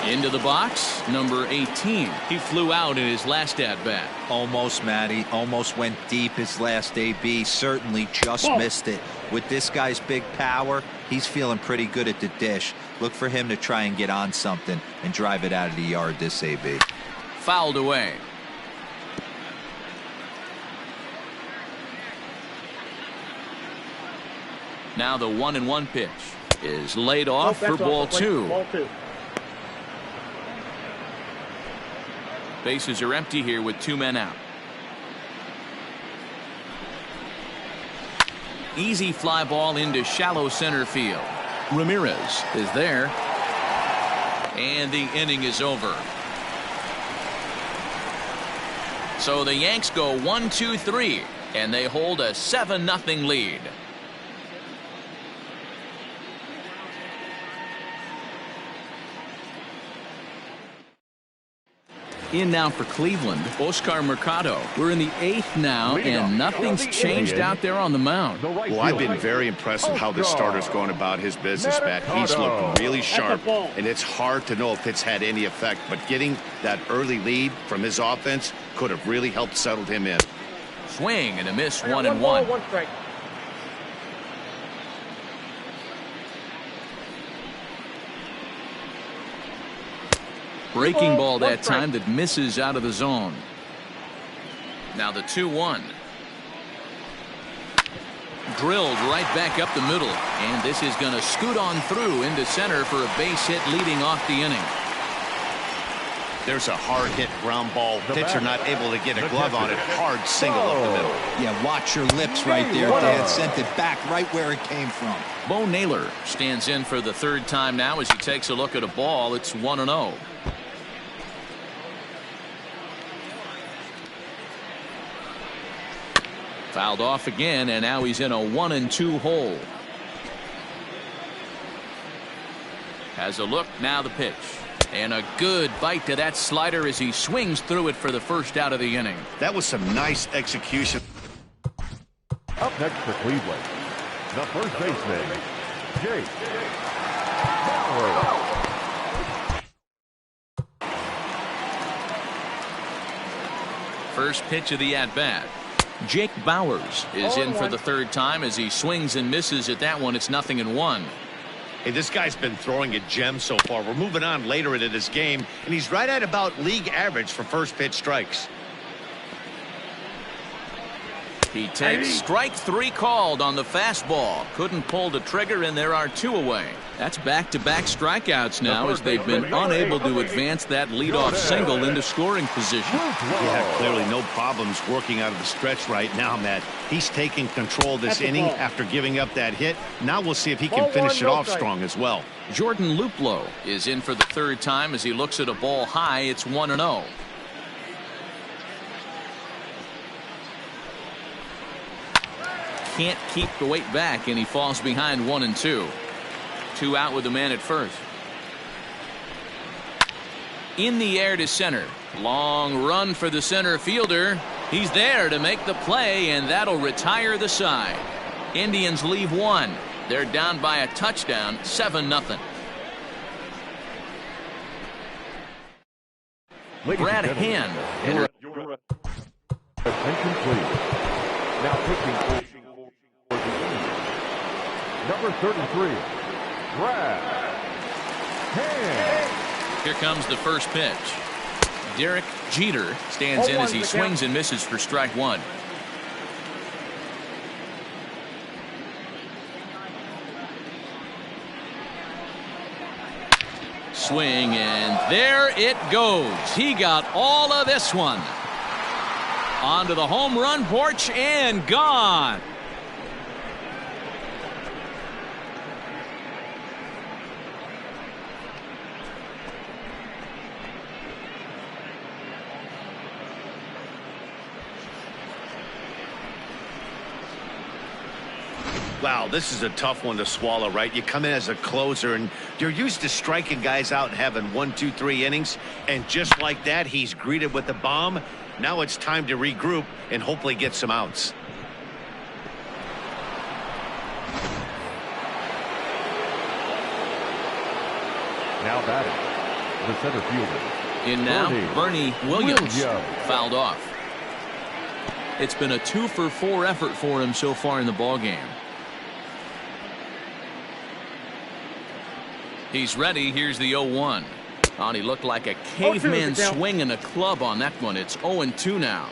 18. Into the box, number 18. He flew out in his last at bat. Almost, Matty. Almost went deep his last AB. Certainly just missed it. With this guy's big power, he's feeling pretty good at the dish. Look for him to try and get on something and drive it out of the yard this AB. Fouled away. Now the 1-1 pitch is laid off for ball 2. Bases are empty here with 2 men out. Easy fly ball into shallow center field. Ramirez is there. And the inning is over. So the Yanks go 1-2-3 and they hold a 7-0 lead. In now for Cleveland, Oscar Mercado. We're in the 8th now, and nothing's changed out there on the mound. Well, I've been very impressed with how this starter's going about his business, Matt. He's looked really sharp, and it's hard to know if it's had any effect, but getting that early lead from his offense could have really helped settle him in. Swing and a miss, 1-1. 1 strike. Breaking ball that time that misses out of the zone. Now the 2-1. Drilled right back up the middle, and this is going to scoot on through into center for a base hit leading off the inning. There's a hard hit ground ball. Pitcher not able to get a glove on it. Hard single up the middle. Yeah, watch your lips right there, Dan. Sent it back right where it came from. Bo Naylor stands in for the 3rd time now as he takes a look at a ball. It's 1-0. Fouled off again, and now he's in a 1-2 hole. Has a look, now the pitch. And a good bite to that slider as he swings through it for the 1st out of the inning. That was some nice execution. Up next for Cleveland, the first baseman, Jake Bauer. First pitch of the at-bat. Jake Bauers is in for the 3rd time as he swings and misses at that one. It's 0-1. Hey, this guy's been throwing a gem so far. We're moving on later into this game, and he's right at about league average for first pitch strikes. He takes strike 3 called on the fastball. Couldn't pull the trigger, and there are 2 away. That's back-to-back strikeouts now as they've been unable to advance that leadoff single into scoring position. Yeah, clearly no problems working out of the stretch right now, Matt. He's taking control of this inning after giving up that hit. Now we'll see if he can finish it off strong as well. Jordan Luplow is in for the 3rd time as he looks at a ball high. It's 1-0. Can't keep the weight back, and he falls behind 1-2. 2 out with the man at first. In the air to center. Long run for the center fielder. He's there to make the play, and that'll retire the side. Indians leave 1. They're down by a touchdown, 7-0. Brad Hand. Attention, please. Now pitching for the Indians, number 33, Brad Hand. Here comes the first pitch. Derrick Jeter stands in as he swings and misses for strike 1. Swing, and there it goes. He got all of this one. Onto the home run porch and gone. Wow, this is a tough one to swallow, right? You come in as a closer, and you're used to striking guys out and having 1, 2, 3 innings. And just like that, he's greeted with a bomb. Now it's time to regroup and hopefully get some outs. Now batting, the center fielder. In now, Bernie Williams fouled off. It's been a 2-for-4 effort for him so far in the ballgame. He's ready. Here's the 0-1. Oh, he looked like a caveman swinging a club on that one. It's 0-2 now.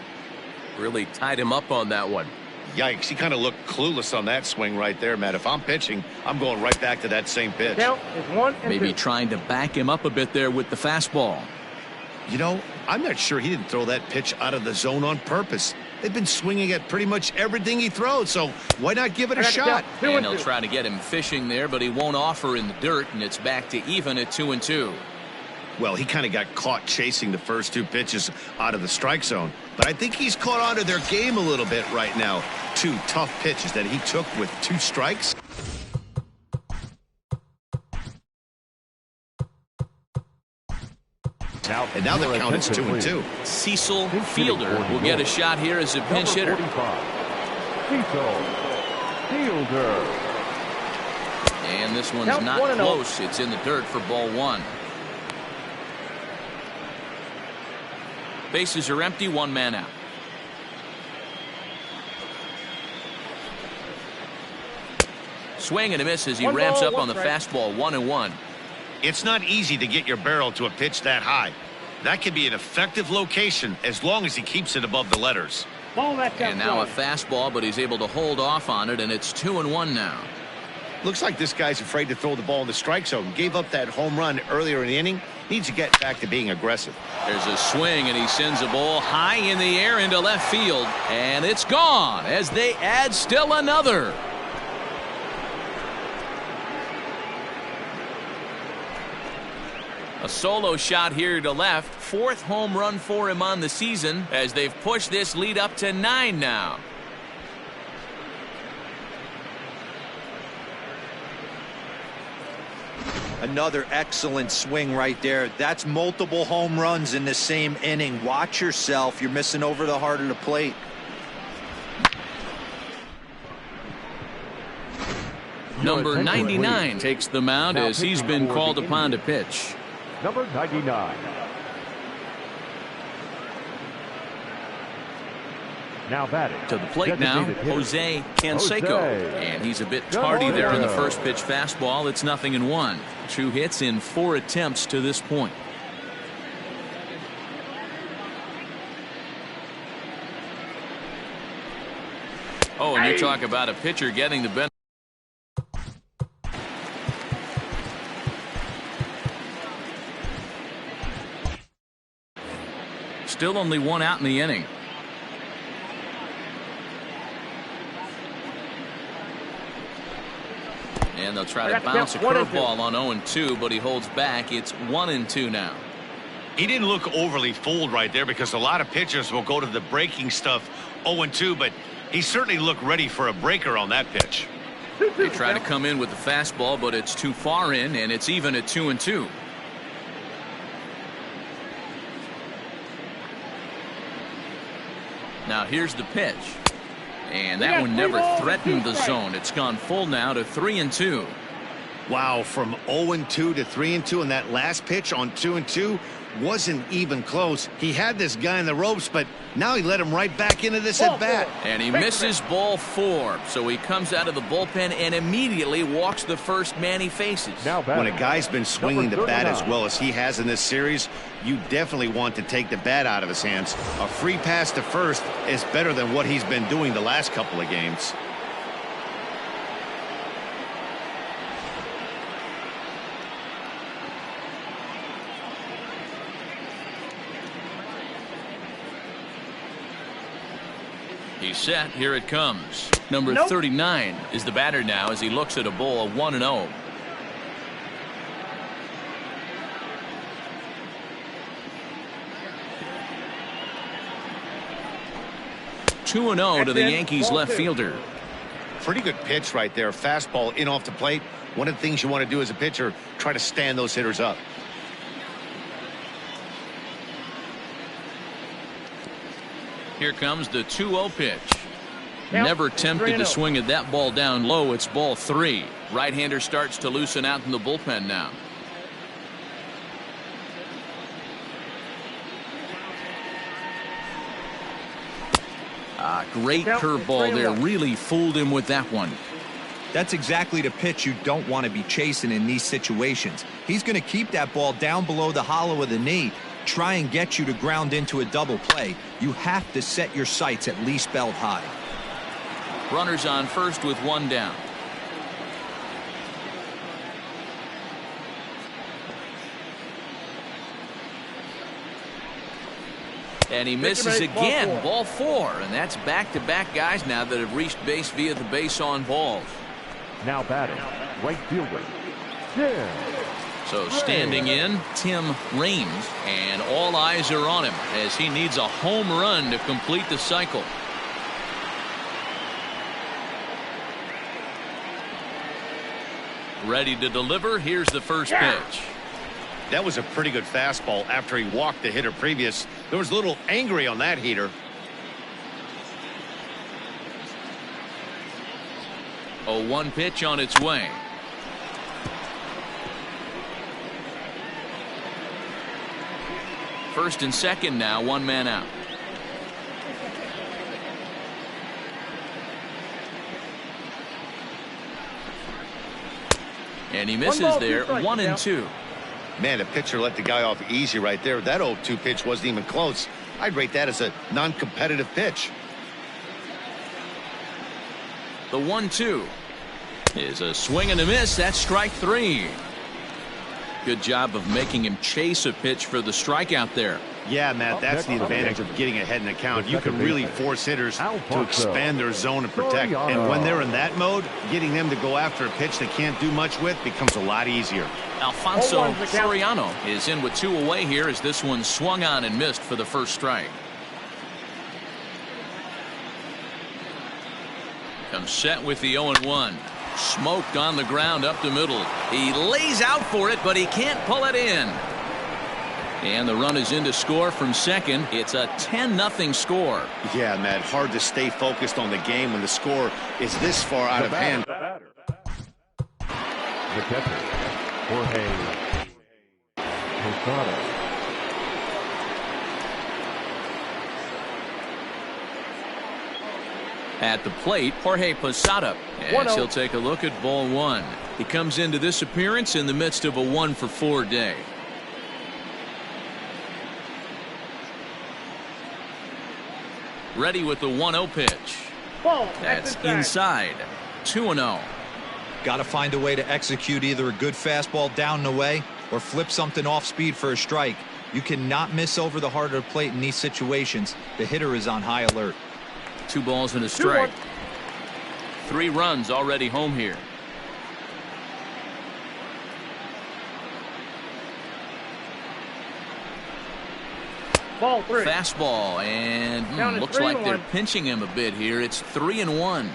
Really tied him up on that one. Yikes, he kind of looked clueless on that swing right there, Matt. If I'm pitching, I'm going right back to that same pitch. Count is 1-2. Maybe trying to back him up a bit there with the fastball. You know, I'm not sure he didn't throw that pitch out of the zone on purpose. They've been swinging at pretty much everything he throws, so why not give it a shot? And they'll try to get him fishing there, but he won't offer in the dirt, and it's back to even at 2-2. Well, he kind of got caught chasing the first 2 pitches out of the strike zone, but I think he's caught on to their game a little bit right now. 2 tough pitches that he took with 2 strikes. And now the count is 2-2. Cecil Fielder will get a shot here as a pinch hitter. Cecil Fielder. And this one's not close. It's in the dirt for ball 1. Bases are empty, 1 man out. Swing and a miss as he ramps up on the fastball. 1-1. It's not easy to get your barrel to a pitch that high. That can be an effective location as long as he keeps it above the letters. And now a fastball, but he's able to hold off on it, and it's 2-1 now. Looks like this guy's afraid to throw the ball in the strike zone. Gave up that home run earlier in the inning. Needs to get back to being aggressive. There's a swing, and he sends a ball high in the air into left field, and it's gone as they add still another. A solo shot here to left. 4th home run for him on the season as they've pushed this lead up to 9 now. Another excellent swing right there. That's multiple home runs in the same inning. Watch yourself. You're missing over the heart of the plate. Number 99 takes the mound as he's been called upon to pitch. Number 99. Now batting. To the plate now, Jose Canseco. And he's a bit tardy there on the first pitch fastball. It's 0-1. 2 hits in 4 attempts to this point. Oh, and you talk about a pitcher getting the benefit. Still only one out in the inning. And they'll try to bounce a curveball on 0-2, but he holds back. It's 1-2 now. He didn't look overly fooled right there because a lot of pitchers will go to the breaking stuff 0-2, but he certainly looked ready for a breaker on that pitch. They try to come in with the fastball, but it's too far in, and it's even at 2-2. Now here's the pitch. And that one never threatened the zone. It's gone full now to 3-2. Wow, from 0-2 to 3-2, and that last pitch on 2-2 wasn't even close. He had this guy in the ropes, but now he let him right back into this at bat. And he misses ball 4. So he comes out of the bullpen and immediately walks the first man he faces. When a guy's been swinging the bat as well as he has in this series, you definitely want to take the bat out of his hands. A free pass to first is better than what he's been doing the last couple of games. He's set. Here it comes. Number 39 is the batter now as he looks at a ball of 1-0. To the Yankees left fielder. Pretty good pitch right there. Fastball in off the plate. One of the things you want to do as a pitcher, try to stand those hitters up. Here comes the 2-0 pitch. Never tempted to swing at that ball down low. It's ball 3. Right-hander starts to loosen out in the bullpen now. Great curveball there. Really fooled him with that one. That's exactly the pitch you don't want to be chasing in these situations. He's going to keep that ball down below the hollow of the knee, try and get you to ground into a double play. You have to set your sights at least belt high. Runners on first with one down. And he misses again. Ball 4. And that's back-to-back guys now that have reached base via the base on balls. Now batting, right fielder, Tim. So standing in, Tim Raines, and all eyes are on him as he needs a home run to complete the cycle. Ready to deliver. Here's the first pitch. That was a pretty good fastball after he walked the hitter previous. There was a little angry on that heater. Oh, 1 pitch on its way. First and second now, 1 man out. And he misses there. 1-2. Man, the pitcher let the guy off easy right there. That 0-2 pitch wasn't even close. I'd rate that as a non-competitive pitch. The 1-2 is a swing and a miss. That's strike 3. Good job of making him chase a pitch for the strikeout there. Yeah, Matt, that's the advantage of getting ahead in the count. You can really force hitters to expand their zone and protect. And when they're in that mode, getting them to go after a pitch they can't do much with becomes a lot easier. Alfonso Soriano is in with 2 away here as this one swung on and missed for the first strike. Comes set with the 0-1. Smoked on the ground up the middle. He lays out for it, but he can't pull it in. And the run is in to score from second. It's a 10-0 score. Yeah, Matt, hard to stay focused on the game when the score is this far out of hand. The catcher, Jorge Posada. At the plate, Jorge Posada. As he'll take a look at ball 1. He comes into this appearance in the midst of a 1-for-4 day. Ready with the 1-0 pitch. Ball. That's inside. 2-0. Got to find a way to execute either a good fastball down and away or flip something off speed for a strike. You cannot miss over the heart of the plate in these situations. The hitter is on high alert. 2 balls and a strike. 3 runs already home here. Ball 3. Fastball, and looks like they're pinching him a bit here. It's 3-1.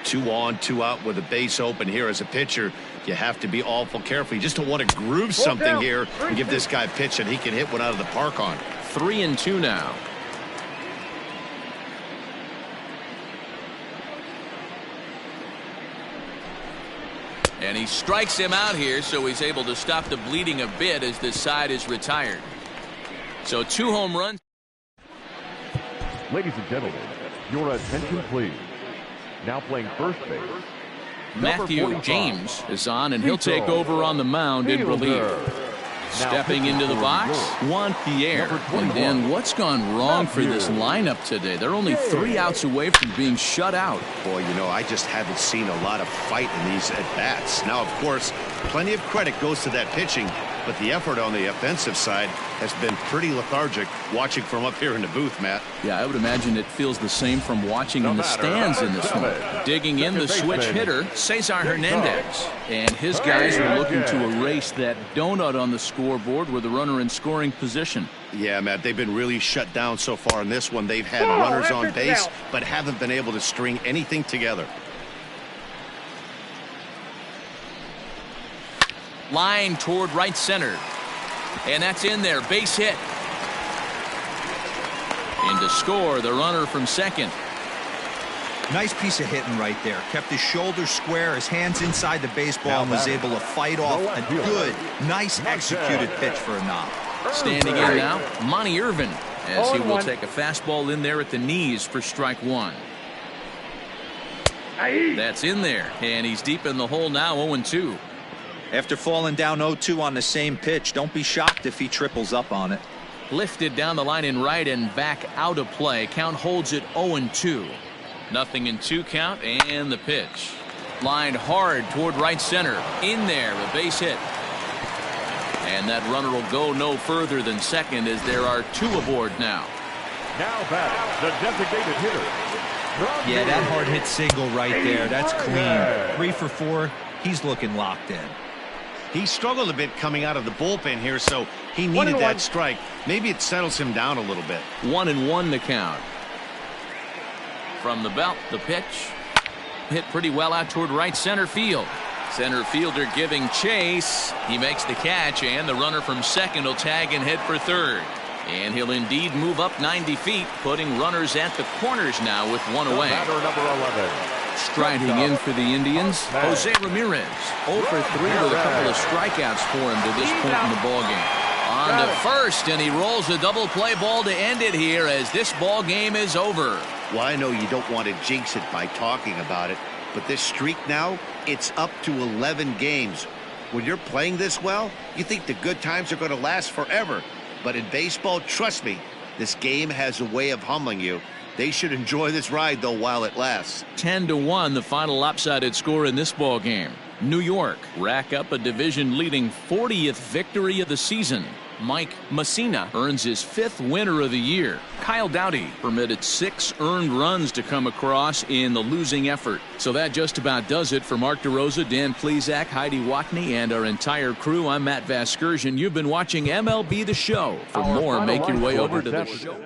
2 on, 2 out with a base open here. As a pitcher, you have to be awful careful. You just don't want to groove something here and give this guy a pitch that he can hit one out of the park on. 3-2 now. And he strikes him out here, so he's able to stop the bleeding a bit as this side is retired. So 2 home runs. Ladies and gentlemen, your attention please. Now playing first base, Matthew James is on, and he'll take over on the mound in relief. Stepping into the box, Juan Pierre. And then what's gone wrong for this lineup today? They're only 3 outs away from being shut out. Boy, you know, I just haven't seen a lot of fight in these at-bats. Now, of course, plenty of credit goes to that pitching, but the effort on the offensive side has been pretty lethargic watching from up here in the booth, Matt. Yeah, I would imagine it feels the same from watching in the stands in this one. Digging in the switch hitter, Cesar Hernandez. And his guys are looking to erase that donut on the scoreboard with the runner in scoring position. Yeah, Matt, they've been really shut down so far in this one. They've had runners on base, but haven't been able to string anything together. Line toward right center. And that's in there. Base hit. And to score, the runner from second. Nice piece of hitting right there. Kept his shoulders square, his hands inside the baseball, and was able to fight off a good, nice executed pitch for a knock. Standing in now, Monty Irvin, as he will take a fastball in there at the knees for strike 1. That's in there, and he's deep in the hole now, 0-2. After falling down 0-2 on the same pitch, don't be shocked if he triples up on it. Lifted down the line in right and back out of play. Count holds it 0-2. 0-2 count, and the pitch. Lined hard toward right center. In there, a base hit. And that runner will go no further than second as there are 2 aboard now. now batting the designated hitter. Yeah, that hard hit single right there. That's clean. 3 for 4. He's looking locked in. He struggled a bit coming out of the bullpen here, so he needed that strike. Maybe it settles him down a little bit. 1-1 to count. From the belt, the pitch. Hit pretty well out toward right center field. Center fielder giving chase. He makes the catch, and the runner from second will tag and head for third. And he'll indeed move up 90 feet, putting runners at the corners now with 1 away. Batter number 11. Striding in for the Indians, Jose Ramirez. 0 for 3 with a couple of strikeouts for him to this point in the ballgame. On to first, and he rolls a double play ball to end it here as this ball game is over. Well, I know you don't want to jinx it by talking about it, but this streak now, it's up to 11 games. When you're playing this well, you think the good times are going to last forever. But in baseball, trust me, this game has a way of humbling you. They should enjoy this ride, though, while it lasts. 10-1, the final lopsided score in this ball game. New York rack up a division-leading 40th victory of the season. Mike Messina earns his 5th winner of the year. Kyle Dowdy permitted 6 earned runs to come across in the losing effort. So that just about does it for Mark DeRosa, Dan Plesac, Heidi Watney, and our entire crew. I'm Matt Vasgersian. You've been watching MLB The Show. For more, make your way over to the show.